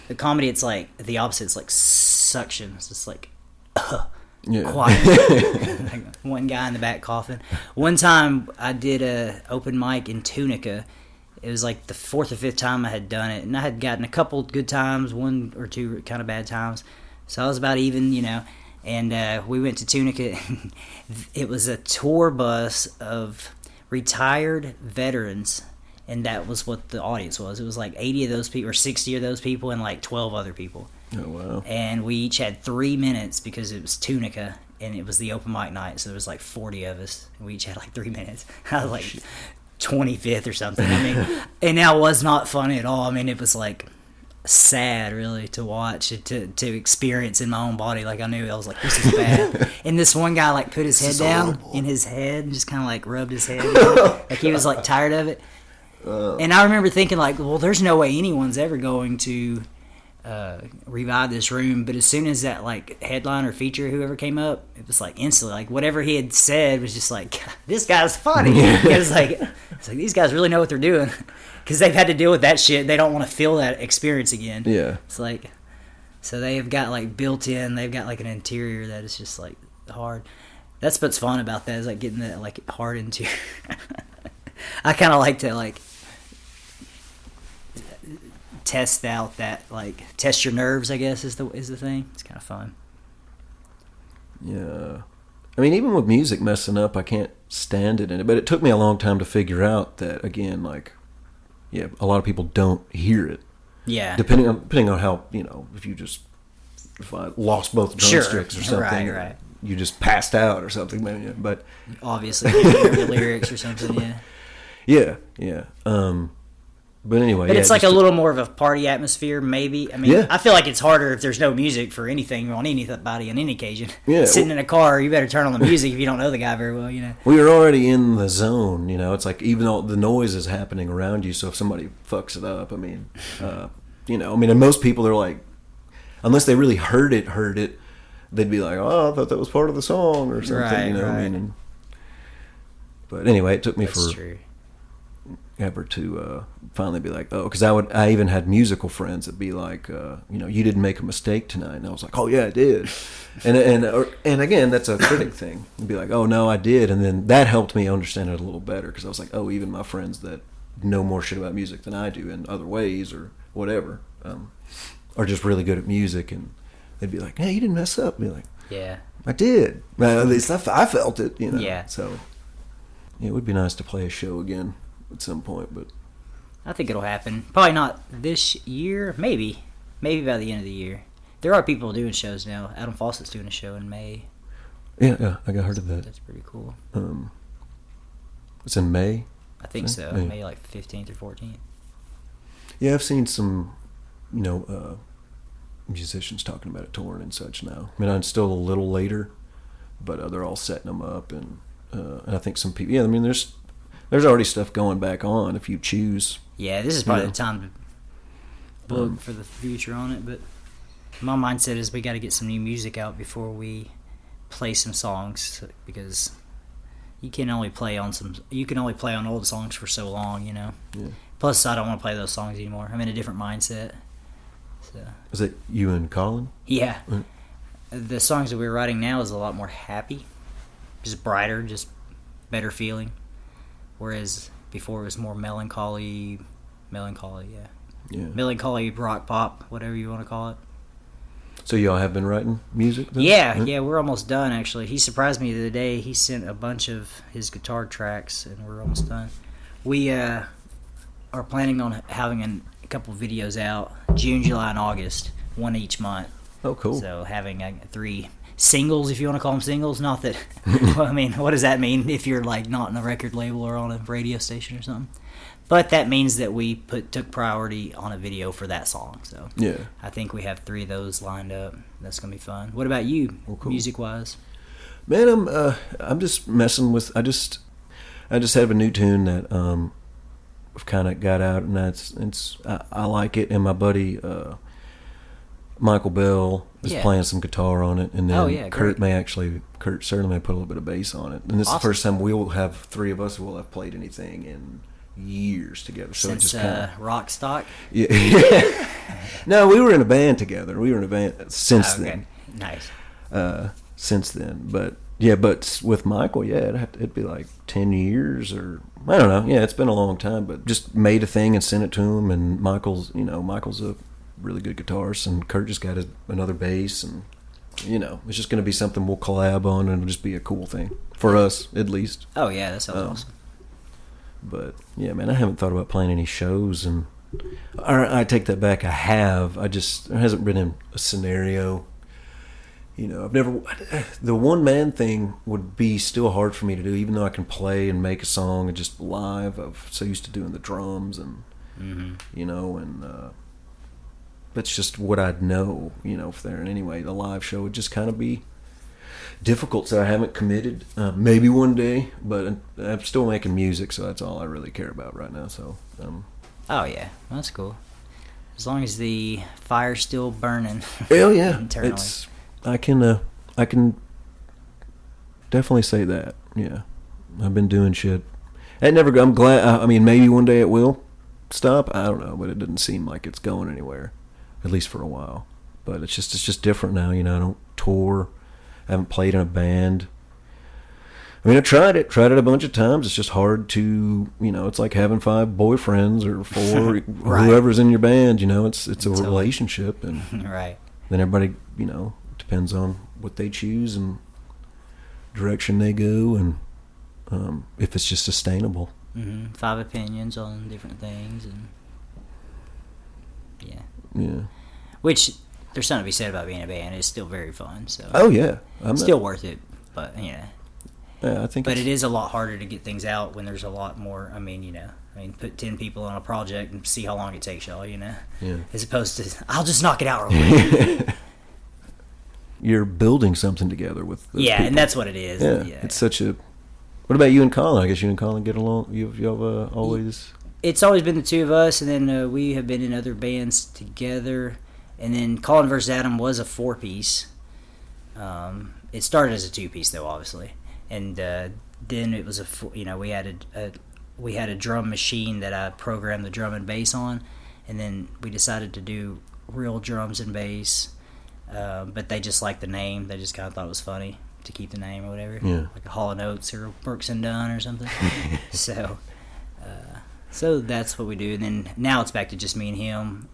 The comedy, it's like the opposite. It's like suction. It's just like quiet. Like one guy in the back coughing. One time I did a open mic in Tunica. It was like the 4th or 5th time I had done it, and I had gotten a couple good times, 1 or 2 kind of bad times. So I was about even, And we went to Tunica. It was a tour bus of retired veterans. And that was what the audience was. It was like 80 of those people, or 60 of those people, and like 12 other people. Oh, wow. And we each had 3 minutes, because it was Tunica, and it was the open mic night, so there was like 40 of us, and we each had like 3 minutes. I was like 25th or something. I mean, and that was not funny at all. I mean, it was like sad, really, to watch, to experience in my own body. Like, I knew, I was like, this is bad. And this one guy put his head down in his head and just kind of rubbed his head. Like he was tired of it. And I remember thinking well, there's no way anyone's ever going to revive this room. But as soon as that headline or feature, whoever came up, it was instantly whatever he had said was just this guy's funny. It's like these guys really know what they're doing, because they've had to deal with that shit. They don't want to feel that experience again. Yeah. It's so they have got built in. They've got an interior that is just hard. That's what's fun about that, is getting that hard interior. I kind of like to test out that test your nerves, I guess, is the thing. It's kind of fun. Yeah. I mean, even with music messing up, I can't stand it in it. But it took me a long time to figure out that, again, a lot of people don't hear it. Yeah. Depending on how, if I lost both drumsticks or something, right. You just passed out or something, maybe. But obviously, you hear the lyrics or something. Yeah. Yeah. But anyway, but it's a little more of a party atmosphere, maybe. I mean, yeah. I feel like it's harder if there's no music for anything on anybody on any occasion. Yeah. Sitting in a car, you better turn on the music if you don't know the guy very well, Well, you're already in the zone, It's even though the noise is happening around you, so if somebody fucks it up, and most people are unless they really heard it, they'd be like, "Oh, I thought that was part of the song or something." Right, you know what I right. mean? But anyway, it took me That's true. ever to finally be like, oh, because I even had musical friends that'd be like, you didn't make a mistake tonight, and I was like, oh yeah, I did, and again, that's a critic thing. It'd be like, oh no, I did, and then that helped me understand it a little better because I was like, oh, even my friends that know more shit about music than I do in other ways or whatever, are just really good at music, and they'd be like, hey, you didn't mess up. I'd be like, Yeah. I did. At least I felt it, Yeah. So yeah, it would be nice to play a show again at some point, but I think it'll happen. Probably not this year. Maybe by the end of the year. There are people doing shows now. Adam Fawcett's doing a show in May. yeah, I got heard of that. That's pretty cool. It's in May. I think so. May. May like 15th or 14th. Yeah, I've seen some, musicians talking about it touring and such now. I mean, I'm still a little later, but they're all setting them up, and I think some people. Yeah, I mean, there's already stuff going back on if you choose. Yeah, this is probably the time to book for the future on it. But my mindset is we got to get some new music out before we play some songs, because you can only play on old songs for so long, Yeah. Plus, I don't want to play those songs anymore. I'm in a different mindset. So Is it you and Collin? yeah, Right. the songs that we're writing now is a lot more happy, just brighter, just better feeling. Whereas before it was more melancholy, Yeah. melancholy rock pop, whatever you want to call it. So y'all have been writing music then? Yeah, we're almost done actually. He surprised me the other day. He sent a bunch of his guitar tracks, and we're almost done. We are planning on having a couple videos out June, July, and August, one each month. Oh, cool. So having 3 singles, if you want to call them singles. Not that, well, I mean, what does that mean if you're like not in a record label or on a radio station or something? But that means that we took priority on a video for that song. So Yeah. I think we have 3 of those lined up. That's gonna be fun. What about you, Well, cool. music wise? Man, I'm just messing with. I just have a new tune that I've kind of got out, and I like it. And my buddy Michael Bell is playing some guitar on it, and then Kurt certainly may put a little bit of bass on it. And this is the first time we will have 3 of us who will have played anything in years together. So Since it just kind of Rock Stock? yeah. No, we were in a band together. We were in a band since then. Nice. Since then, but with Michael, it'd be like 10 years or I don't know. Yeah, it's been a long time, but just made a thing and sent it to him. And Michael's a really good guitarist, and Kurt just got another bass, and it's just going to be something we'll collab on, and it'll just be a cool thing for us at least. Oh yeah, that sounds awesome. But yeah, man, I haven't thought about playing any shows, and I take that back. There hasn't been a scenario. I've never. The one man thing would be still hard for me to do, even though I can play and make a song and just live. I'm so used to doing the drums and that's just what I'd know. If there. And anyway, the live show would just kind of be difficult, so I haven't committed. Maybe one day, but I'm still making music, so that's all I really care about right now. So. Oh yeah, that's cool. As long as the fire's still burning. Hell yeah, internally. I can definitely say that. Yeah, I've been doing shit. I'm glad. I mean, maybe one day it will stop. I don't know, but it doesn't seem like it's going anywhere, at least for a while. But it's just different now. I don't tour. I haven't played in a band. I mean, I tried it a bunch of times. It's just hard to, it's like having 5 boyfriends or 4, Right. Whoever's in your band. It's a relationship, and Right. then everybody, depends on what they choose and direction they go, and if it's just sustainable. 5 opinions on different things, and Yeah. which there's something to be said about being a band. It's still very fun. So Oh yeah, still worth it, but Yeah, I think. But it is a lot harder to get things out when there's a lot more. Put 10 people on a project and see how long it takes y'all. Yeah. As opposed to, I'll just knock it out real quick. You're building something together with those people. And that's what it is. Yeah, it's such a. What about you and Collin? I guess you and Collin get along. You've always. It's always been the 2 of us, and then we have been in other bands together. And then Collin vs. Adam was a 4-piece, It started as a 2-piece though, obviously, and then it was we had a drum machine that I programmed the drum and bass on, and then we decided to do real drums and bass, but they just liked the name. They just kind of thought it was funny to keep the name or whatever, like a Hall & Oates or Brooks and Dunn or something. So that's what we do, and then now it's back to just me and him,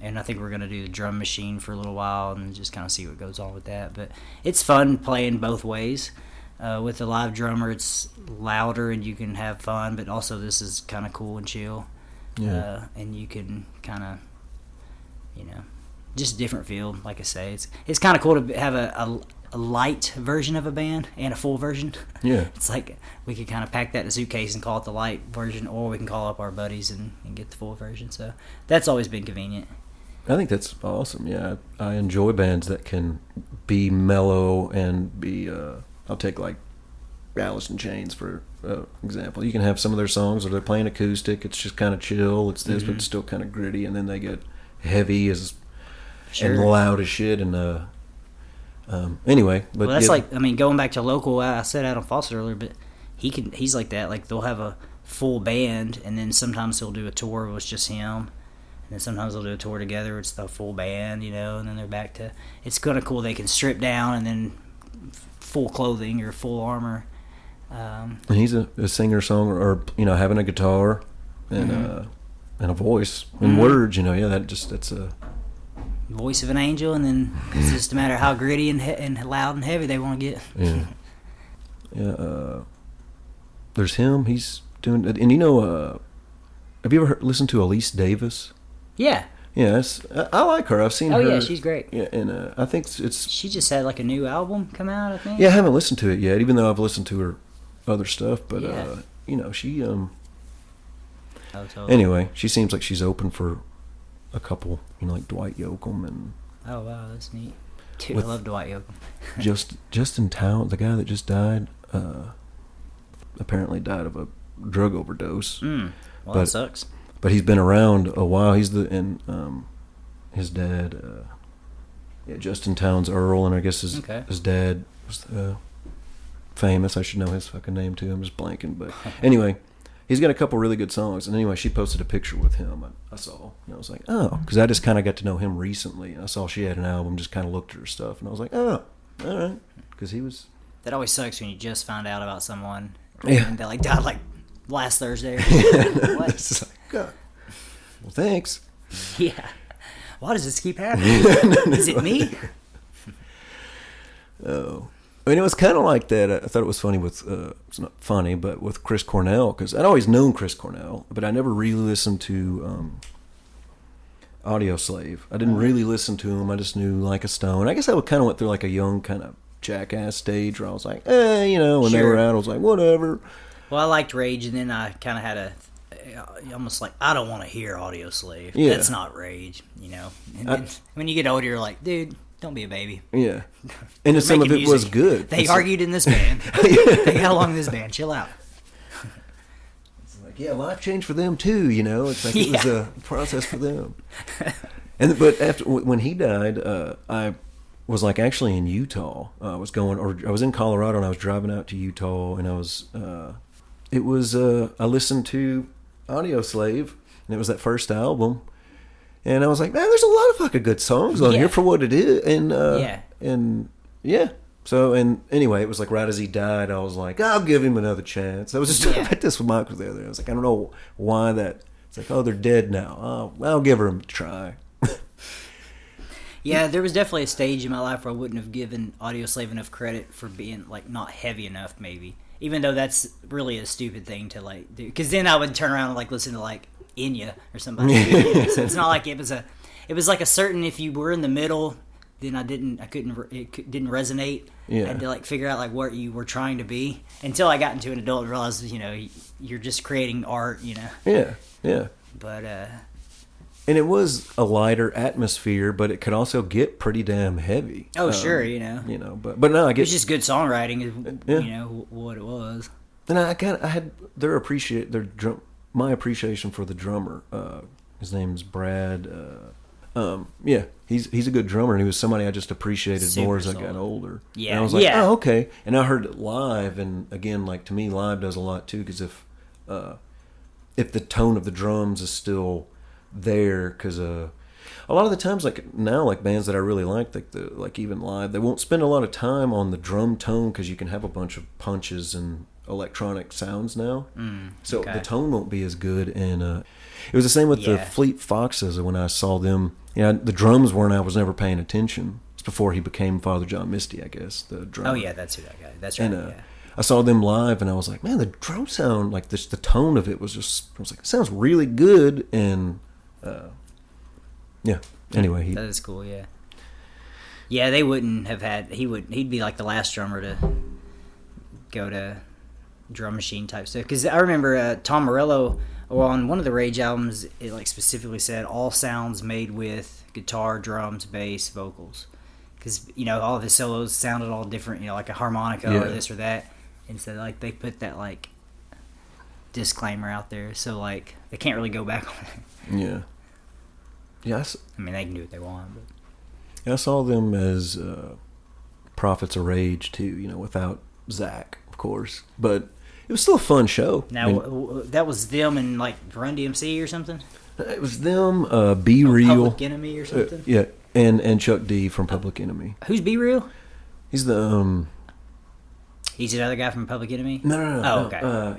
and I think we're going to do the drum machine for a little while and just kind of see what goes on with that. But it's fun playing both ways. With the live drummer, it's louder and you can have fun, but also this is kind of cool and chill. And you can kind of, just a different feel. Like I say, it's kind of cool to have a light version of a band and a full version. Yeah. It's like we could kind of pack that in a suitcase and call it the light version, or we can call up our buddies and get the full version. So that's always been convenient. I think that's awesome. Yeah, I enjoy bands that can be mellow and be. I'll take like Alice in Chains for example. You can have some of their songs where they're playing acoustic. It's just kind of chill. It's this, but it's still kind of gritty, and then they get heavy and loud as shit. And anyway, but that's going back to local. I said Adam Fawcett earlier, but he's like that. Like they'll have a full band, and then sometimes he'll do a tour with just him, and then sometimes they'll do a tour together. It's the full band, and then they're back to. It's kind of cool. They can strip down and then full clothing or full armor. And he's a singer songwriter, or having a guitar and a voice and words. That's a voice of an angel, and then it's just a matter of how gritty and loud and heavy they want to get. There's him. He's doing, and have you ever listened to Elise Davis? Yeah. Yeah, I like her. I've seen her. Oh yeah, she's great. Yeah, and I think it's. She just had like a new album come out, I think. Yeah, I haven't listened to it yet, even though I've listened to her other stuff. But she. Oh, totally. Anyway, she seems like she's open for a couple, like Dwight Yoakam and. Oh wow, that's neat. Dude, I love Dwight Yoakam. Justin Towns, the guy that just died, apparently died of a drug overdose. Well, that sucks. But he's been around a while. He's his dad, Justin Towns Earl, and I guess his dad was famous. I should know his fucking name too. I'm just blanking, but anyway, he's got a couple really good songs. And anyway, she posted a picture with him. I saw, and I was like, oh, because I just kind of got to know him recently. And I saw she had an album. Just kind of looked at her stuff, and I was like, oh, all right, because he was. That always sucks when you just find out about someone and they died like last Thursday. What? It's like, God. Well, thanks. Yeah. Why does this keep happening? Is it me? Oh. I mean, it was kind of like that. I thought it was funny with, it's not funny, but with Chris Cornell, because I'd always known Chris Cornell, but I never really listened to Audioslave. I didn't really listen to him. I just knew Like a Stone. I guess I kind of went through like a young kind of jackass stage where I was like, when they were out, I was like, whatever. Well, I liked Rage, and then I kind of had almost like, I don't want to hear Audioslave. Yeah. That's not Rage, And then when you get older, you're like, dude, don't be a baby. Yeah. And some of it was good. They argued in this band. They got along in this band. Chill out. It's like, life changed for them too, It's like it was a process for them. But when he died, I was like actually in Utah. I was in Colorado and I was driving out to Utah, and I was I listened to Audioslave, and it was that first album, and I was like, man, there's a lot of fucking good songs on here for what it is, So, and anyway, it was like right as he died, I was like, I'll give him another chance. I was just talking about this with Michael the other day. I was like, I don't know why that. It's like, oh, they're dead now. I'll give her a try. Yeah, there was definitely a stage in my life where I wouldn't have given Audioslave enough credit for being like not heavy enough, maybe. Even though that's really a stupid thing to like do, because then I would turn around and like listen to like Enya or somebody. So it's not like it was like a certain, if you were in the middle, then it didn't resonate. Yeah. I had to like figure out like what you were trying to be until I got into an adult and realized you're just creating art. Yeah. But and it was a lighter atmosphere, but it could also get pretty damn heavy. Oh, sure, but no, I guess it's just good songwriting. What it was. And I had my appreciation for the drummer. His name's Brad. Yeah, he's a good drummer, and he was somebody I just appreciated Super more as I solid. got older. Yeah, and I was like, yeah. oh, okay. And I heard it live, and again, like to me, live does a lot too, because if the tone of the drums is still there, because a lot of the times, like now, like bands that I really like even live, they won't spend a lot of time on the drum tone because you can have a bunch of punches and electronic sounds now, so okay. the tone won't be as good. And it was the same with the Fleet Foxes. When I saw them, the drums weren't. I was never paying attention. It's before he became Father John Misty, I guess. The drummer. Oh yeah, that's who that guy. That's right. And I saw them live, and I was like, man, the drum sound, like this, the tone of it was just. I was like, it sounds really good, and yeah. Anyway, that is cool. Yeah. Yeah, they wouldn't have had. He'd be like the last drummer to go to drum machine type stuff. Because I remember Tom Morello, on one of the Rage albums, it like specifically said all sounds made with guitar, drums, bass, vocals. Because all of his solos sounded all different. Like a harmonica or this or that. And so like they put that like disclaimer out there, so like they can't really go back on it. Yeah. Yes. I mean, they can do what they want. But. Yeah, I saw them as Prophets of Rage too. Without Zach, of course, but it was still a fun show. Now that was them and like Run DMC or something. It was them, Be Real, Public Enemy or something. Yeah, and Chuck D from Public Enemy. Who's Be Real? He's the He's another guy from Public Enemy. No. Oh, okay.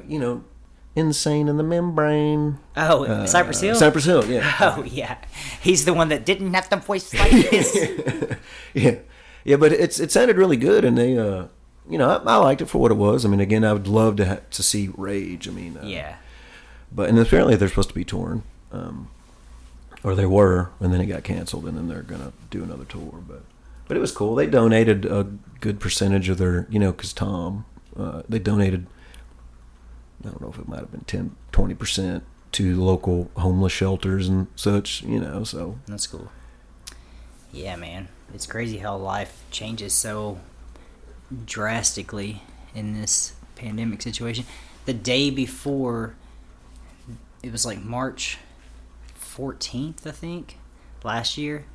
Insane in the Membrane. Oh, Cypress Hill. Cypress Hill, yeah. Oh, yeah. He's the one that didn't have the voice like this. yeah, but it sounded really good, and they, I liked it for what it was. I mean, again, I would love to see Rage. I mean, yeah. And apparently they're supposed to be touring, or they were, and then it got canceled, and then they're gonna do another tour. But it was cool. They donated a good percentage of their, because Tom, they donated. I don't know if it might have been 20% to local homeless shelters and such, so. That's cool. Yeah, man. It's crazy how life changes so drastically in this pandemic situation. The day before, it was like March 14th, I think, last year.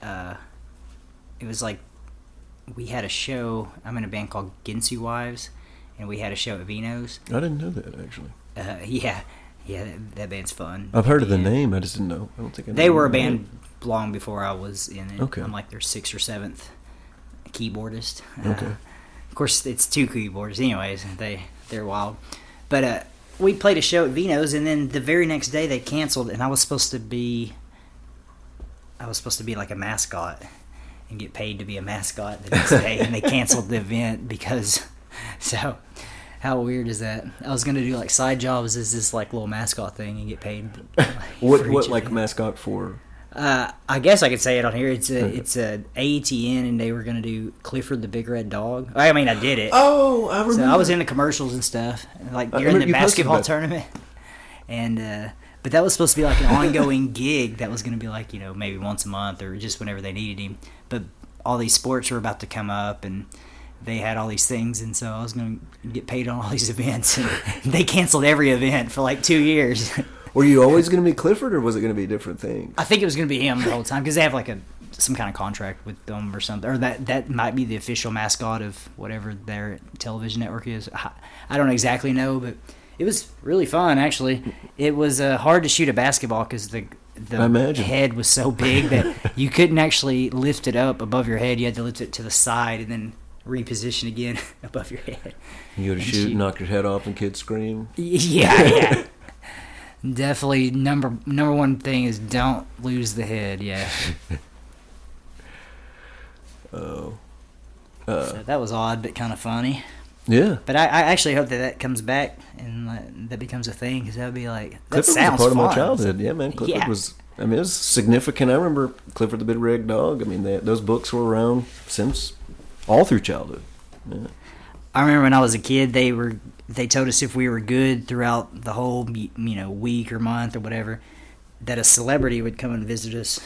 It was like we had a show. I'm in a band called Ginsu Wives. And we had a show at Vino's. I didn't know that, actually. Yeah, that band's fun. I've heard of the name. I just didn't know. I don't think I knew. They were a band long before I was in it. Okay. I'm like their 6th or 7th keyboardist. Okay. Of course, it's 2 keyboards. Anyways, they're wild. But we played a show at Vino's, and then the very next day they canceled, and I was supposed to be like a mascot and get paid to be a mascot the next day, and they canceled the event because. So, how weird is that? I was gonna do like side jobs as this like little mascot thing and get paid. What like mascot for? I guess I could say it on here. It's a AETN, and they were gonna do Clifford the Big Red Dog. I mean, I did it. Oh, I remember. So I was in the commercials and stuff, like during the basketball tournament. And but that was supposed to be like an ongoing gig that was gonna be like maybe once a month or just whenever they needed him. But all these sports were about to come up and. They had all these things, and so I was going to get paid on all these events, and they canceled every event for like 2 years. Were you always going to be Clifford, or was it going to be a different thing? I think it was going to be him the whole time, because they have like some kind of contract with them or something, or that might be the official mascot of whatever their television network is. I don't exactly know, but it was really fun, actually. It was hard to shoot a basketball because the head was so big that you couldn't actually lift it up above your head. You had to lift it to the side and then reposition again above your head. You go to shoot, knock your head off, and kids scream. Yeah. Definitely number one thing is don't lose the head. Yeah. Oh. So that was odd, but kind of funny. Yeah. But I actually hope that comes back and that becomes a thing, because that would be like that Clifford sounds was a part fun. of my childhood. Yeah, man. Clifford was. I mean, it was significant. I remember Clifford the Big Red Dog. I mean, those books were around since. All through childhood. Yeah. I remember when I was a kid, they told us if we were good throughout the whole week or month or whatever, that a celebrity would come and visit us.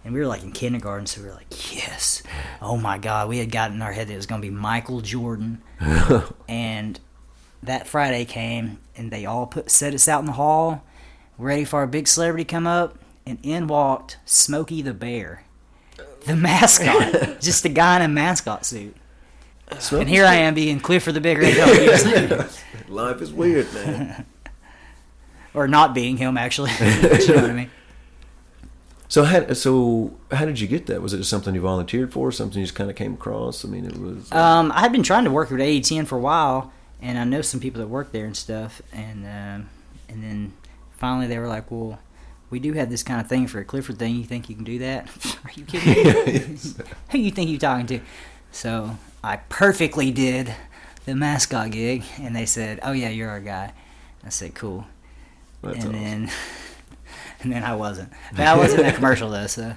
And we were like in kindergarten, so we were like, yes, oh my God. We had gotten in our head that it was going to be Michael Jordan. And that Friday came, and they all set us out in the hall, ready for our big celebrity to come up. and in walked Smokey the Bear, the mascot, just a guy in a mascot suit. And here I am being Clifford the Big Red Dog. Life is weird, man. Or not being him, actually. You know what I mean? So how did you get that? Was it just something you volunteered for? Something you just kind of came across? I mean, it was. I had been trying to work with AE10 for a while, and I know some people that work there and stuff. And then finally they were like, "Well, we do have this kind of thing for a Clifford thing. You think you can do that? Are you kidding me? Who you think you're talking to?" So I perfectly did the mascot gig, and they said, "Oh yeah, you're our guy." I said, "Cool." That's and awesome. then I wasn't. But I was in that commercial though. So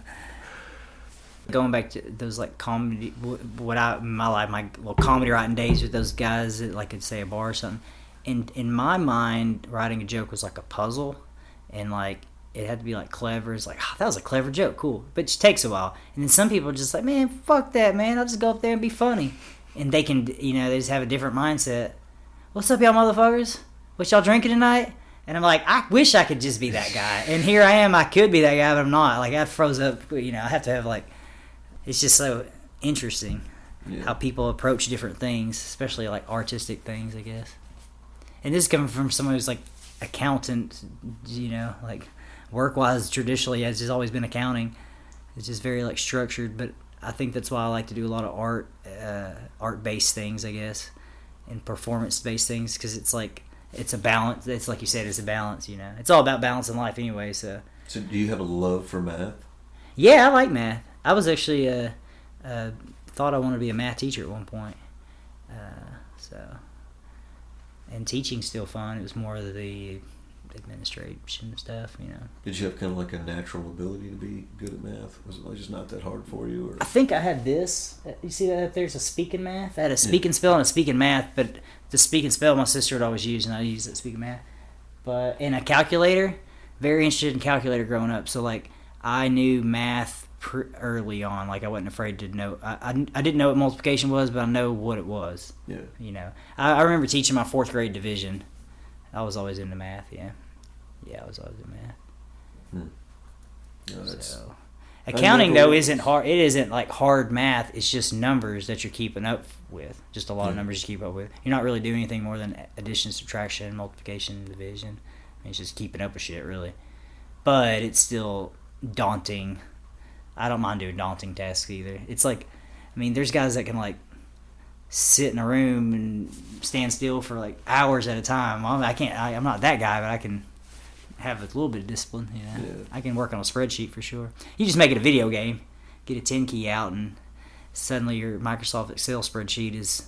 going back to those like comedy, my little comedy writing days with those guys at like at say a bar or something. And in my mind, writing a joke was like a puzzle, and like it had to be like clever. It's like, oh, that was a clever joke, cool. But it takes a while. And then some people are just like, man, fuck that, man. I'll just go up there and be funny. And they can, they just have a different mindset. What's up, y'all motherfuckers? What y'all drinking tonight? And I'm like, I wish I could just be that guy. And here I am, I could be that guy, but I'm not. Like, I froze up, I have to have like, it's just so interesting how people approach different things, especially like artistic things, I guess. And this is coming from someone who's like accountant, like work-wise, traditionally has just always been accounting. It's just very like structured, but I think that's why I like to do a lot of art-based things, I guess, and performance-based things, because it's like it's a balance. It's like you said, it's a balance. It's all about balance in life anyway. So do you have a love for math? Yeah, I like math. I was actually thought I wanted to be a math teacher at one point. And teaching's still fun. It was more of the administration stuff, Did you have kind of like a natural ability to be good at math? Was it like just not that hard for you? Or? I think I had this. You see that up there's a speak and math? I had a speak and spell and a speak and math, but the speak and spell my sister would always use, and I used that speak and math. But in a calculator, very interested in calculator growing up. So like I knew math early on. Like I wasn't afraid to know. I didn't know what multiplication was, but I know what it was. Yeah. I remember teaching my 4th grade division. I was always into math. Yeah, I was always into math. So, accounting though isn't hard. It isn't like hard math. It's just numbers that you're keeping up with. Just a lot of numbers you keep up with. You're not really doing anything more than addition, subtraction, multiplication, division. It's just keeping up with shit, really. But it's still daunting. I don't mind doing daunting tasks either. It's like, there's guys that can like sit in a room and stand still for like hours at a time. I can't. I'm not that guy, but I can have a little bit of discipline. Yeah. I can work on a spreadsheet for sure. You just make it a video game, get a 10 key out, and suddenly your Microsoft Excel spreadsheet is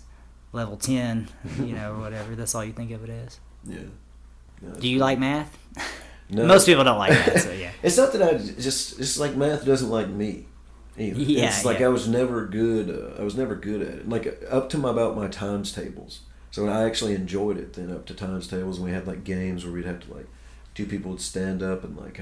level 10. Or whatever. That's all you think of it as. Yeah. No, Do you like math? No. Most people don't like math, so yeah. It's not that it's like math doesn't like me either. Yeah, it's like I was never good at it. Like up to about my times tables. So I actually enjoyed it then up to times tables, and we had like games where we'd have to like 2 people would stand up and like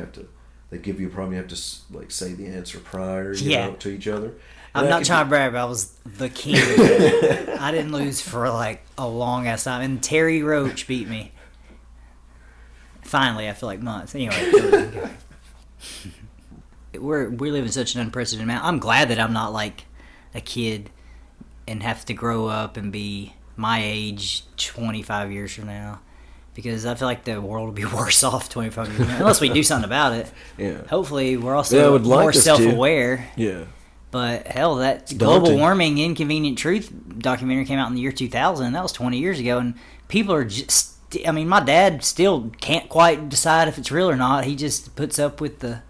they'd give you a problem, you have to like say the answer prior to each other. I'm not trying to brag, but I was the king. I didn't lose for like a long ass time, and Terry Roach beat me. Finally, I feel like months. Anyway, we live in such an unprecedented amount. I'm glad that I'm not like a kid and have to grow up and be my age 25 years from now, because I feel like the world will be worse off 25 years from now unless we do something about it. Yeah. Hopefully, we're also more self-aware. Yeah. But hell, that Global Warming Inconvenient Truth documentary came out in the year 2000. That was 20 years ago, and people are just... my dad still can't quite decide if it's real or not. He just puts up with the,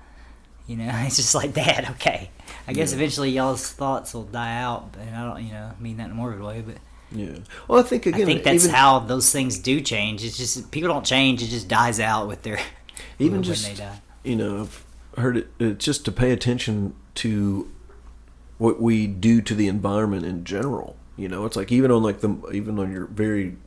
it's just like, Dad, okay. I guess eventually y'all's thoughts will die out, and I don't, mean that in a morbid way, but... Yeah. Well, I think that's how those things do change. It's just, people don't change, it just dies out with their... Even when just, they die. I've heard it, just to pay attention to what we do to the environment in general. It's like even on your very...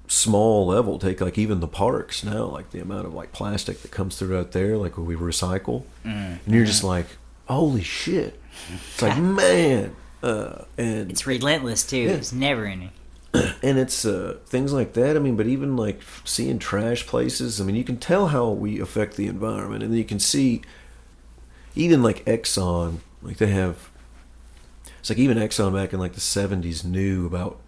small level, take like even the parks now, like the amount of like plastic that comes through out there, like when we recycle, and you're just like, holy shit. It's like, man, and it's relentless too. It's never ending. And it's things like that. I mean, but even like seeing trash places. I mean, you can tell how we affect the environment, and you can see even like Exxon. Like they have. It's like even Exxon back in like the 70s knew about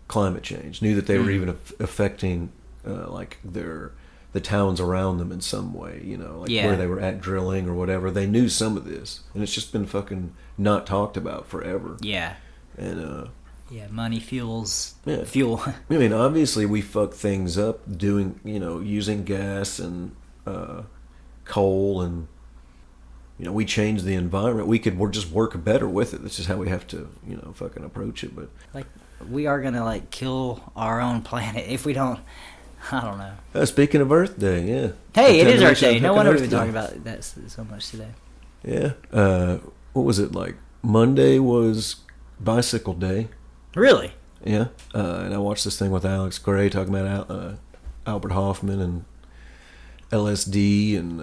climate change. Knew that they were even affecting like the towns around them in some way. You know, like where they were at drilling or whatever. They knew some of this, and it's just been fucking not talked about forever. Yeah. And money fuels fuel. I mean, obviously we fuck things up doing, using gas and coal, and we change the environment. We're just work better with it. This is how we have to, fucking approach it. But like, we are gonna like kill our own planet if we don't. I don't know. Speaking of Earth Day, yeah. Hey, it is Earth Day. No wonder we've been talking about that so much today. Yeah. What was it like? Monday was Bicycle Day. Really? Yeah. And I watched this thing with Alex Gray talking about Albert Hoffman and LSD, and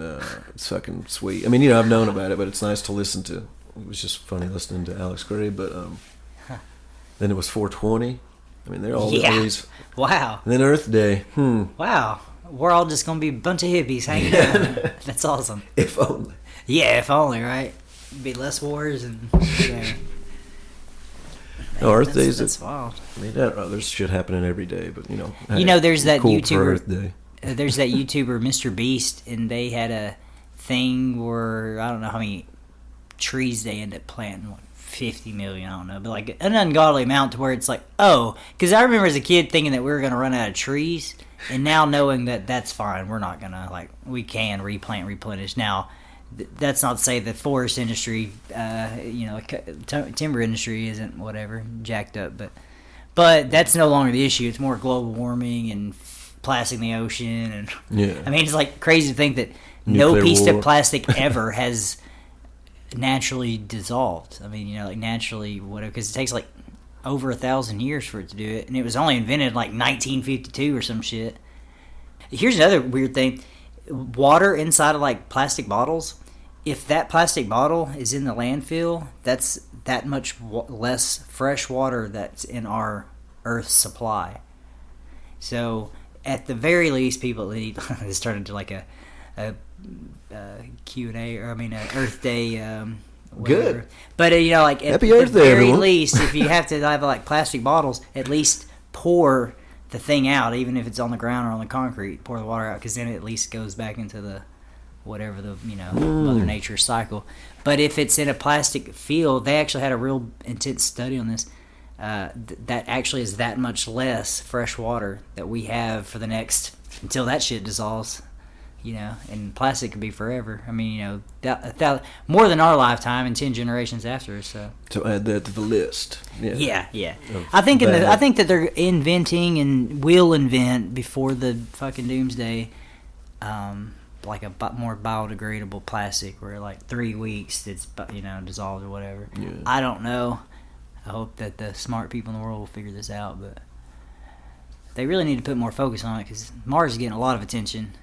it's fucking sweet. I mean, I've known about it, but it's nice to listen to. It was just funny listening to Alex Gray, but then it was 420. I mean, they're all these. Wow. And then Earth Day. Wow. We're all just going to be a bunch of hippies hanging out. That's awesome. If only. Yeah, if only, right? Be less wars and... No, Earth Day is... That's wild. I mean, there's shit happening every day, but, there's that cool YouTuber... Earth Day. There's that YouTuber, Mr. Beast, and they had a thing where, I don't know how many trees they end up planting, like 50 million, I don't know, but like an ungodly amount to where it's like, oh, because I remember as a kid thinking that we were going to run out of trees, and now knowing that that's fine, we're not going to, like, we can replant, replenish. Now, that's not to say the forest industry, timber industry isn't whatever, jacked up, but that's no longer the issue. It's more global warming and plastic in the ocean, and I mean, it's like crazy to think that no piece of plastic ever has naturally dissolved. I mean, like naturally, whatever, because it takes like over 1,000 years for it to do it, and it was only invented in like 1952 or some shit. Here's another weird thing: water inside of like plastic bottles. If that plastic bottle is in the landfill, that's that much less fresh water that's in our Earth's supply. So, at the very least, people need. This turned into like a Q&A, or an Earth Day. Whatever. Good. But like at the very least, if you have to have like plastic bottles, at least pour the thing out, even if it's on the ground or on the concrete. Pour the water out, because then it at least goes back into the whatever the Mother Nature cycle. But if it's in a plastic field, they actually had a real intense study on this. That actually is that much less fresh water that we have for the next until that shit dissolves. And plastic could be forever. I mean, that more than our lifetime and 10 generations after us. So add that to the list. Yeah. I think that they're inventing and will invent before the fucking doomsday, like a more biodegradable plastic where like 3 weeks it's dissolved or whatever. Yeah. I don't know. I hope that the smart people in the world will figure this out, but they really need to put more focus on it, because Mars is getting a lot of attention.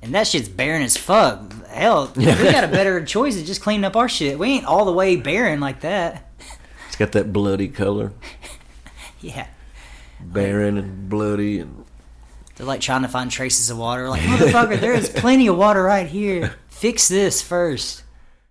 And that shit's barren as fuck. Hell, we got a better choice of just cleaning up our shit. We ain't all the way barren like that. It's got that bloody color. Yeah. Barren and bloody. And they're like trying to find traces of water. Like, motherfucker, there is plenty of water right here. Fix this first.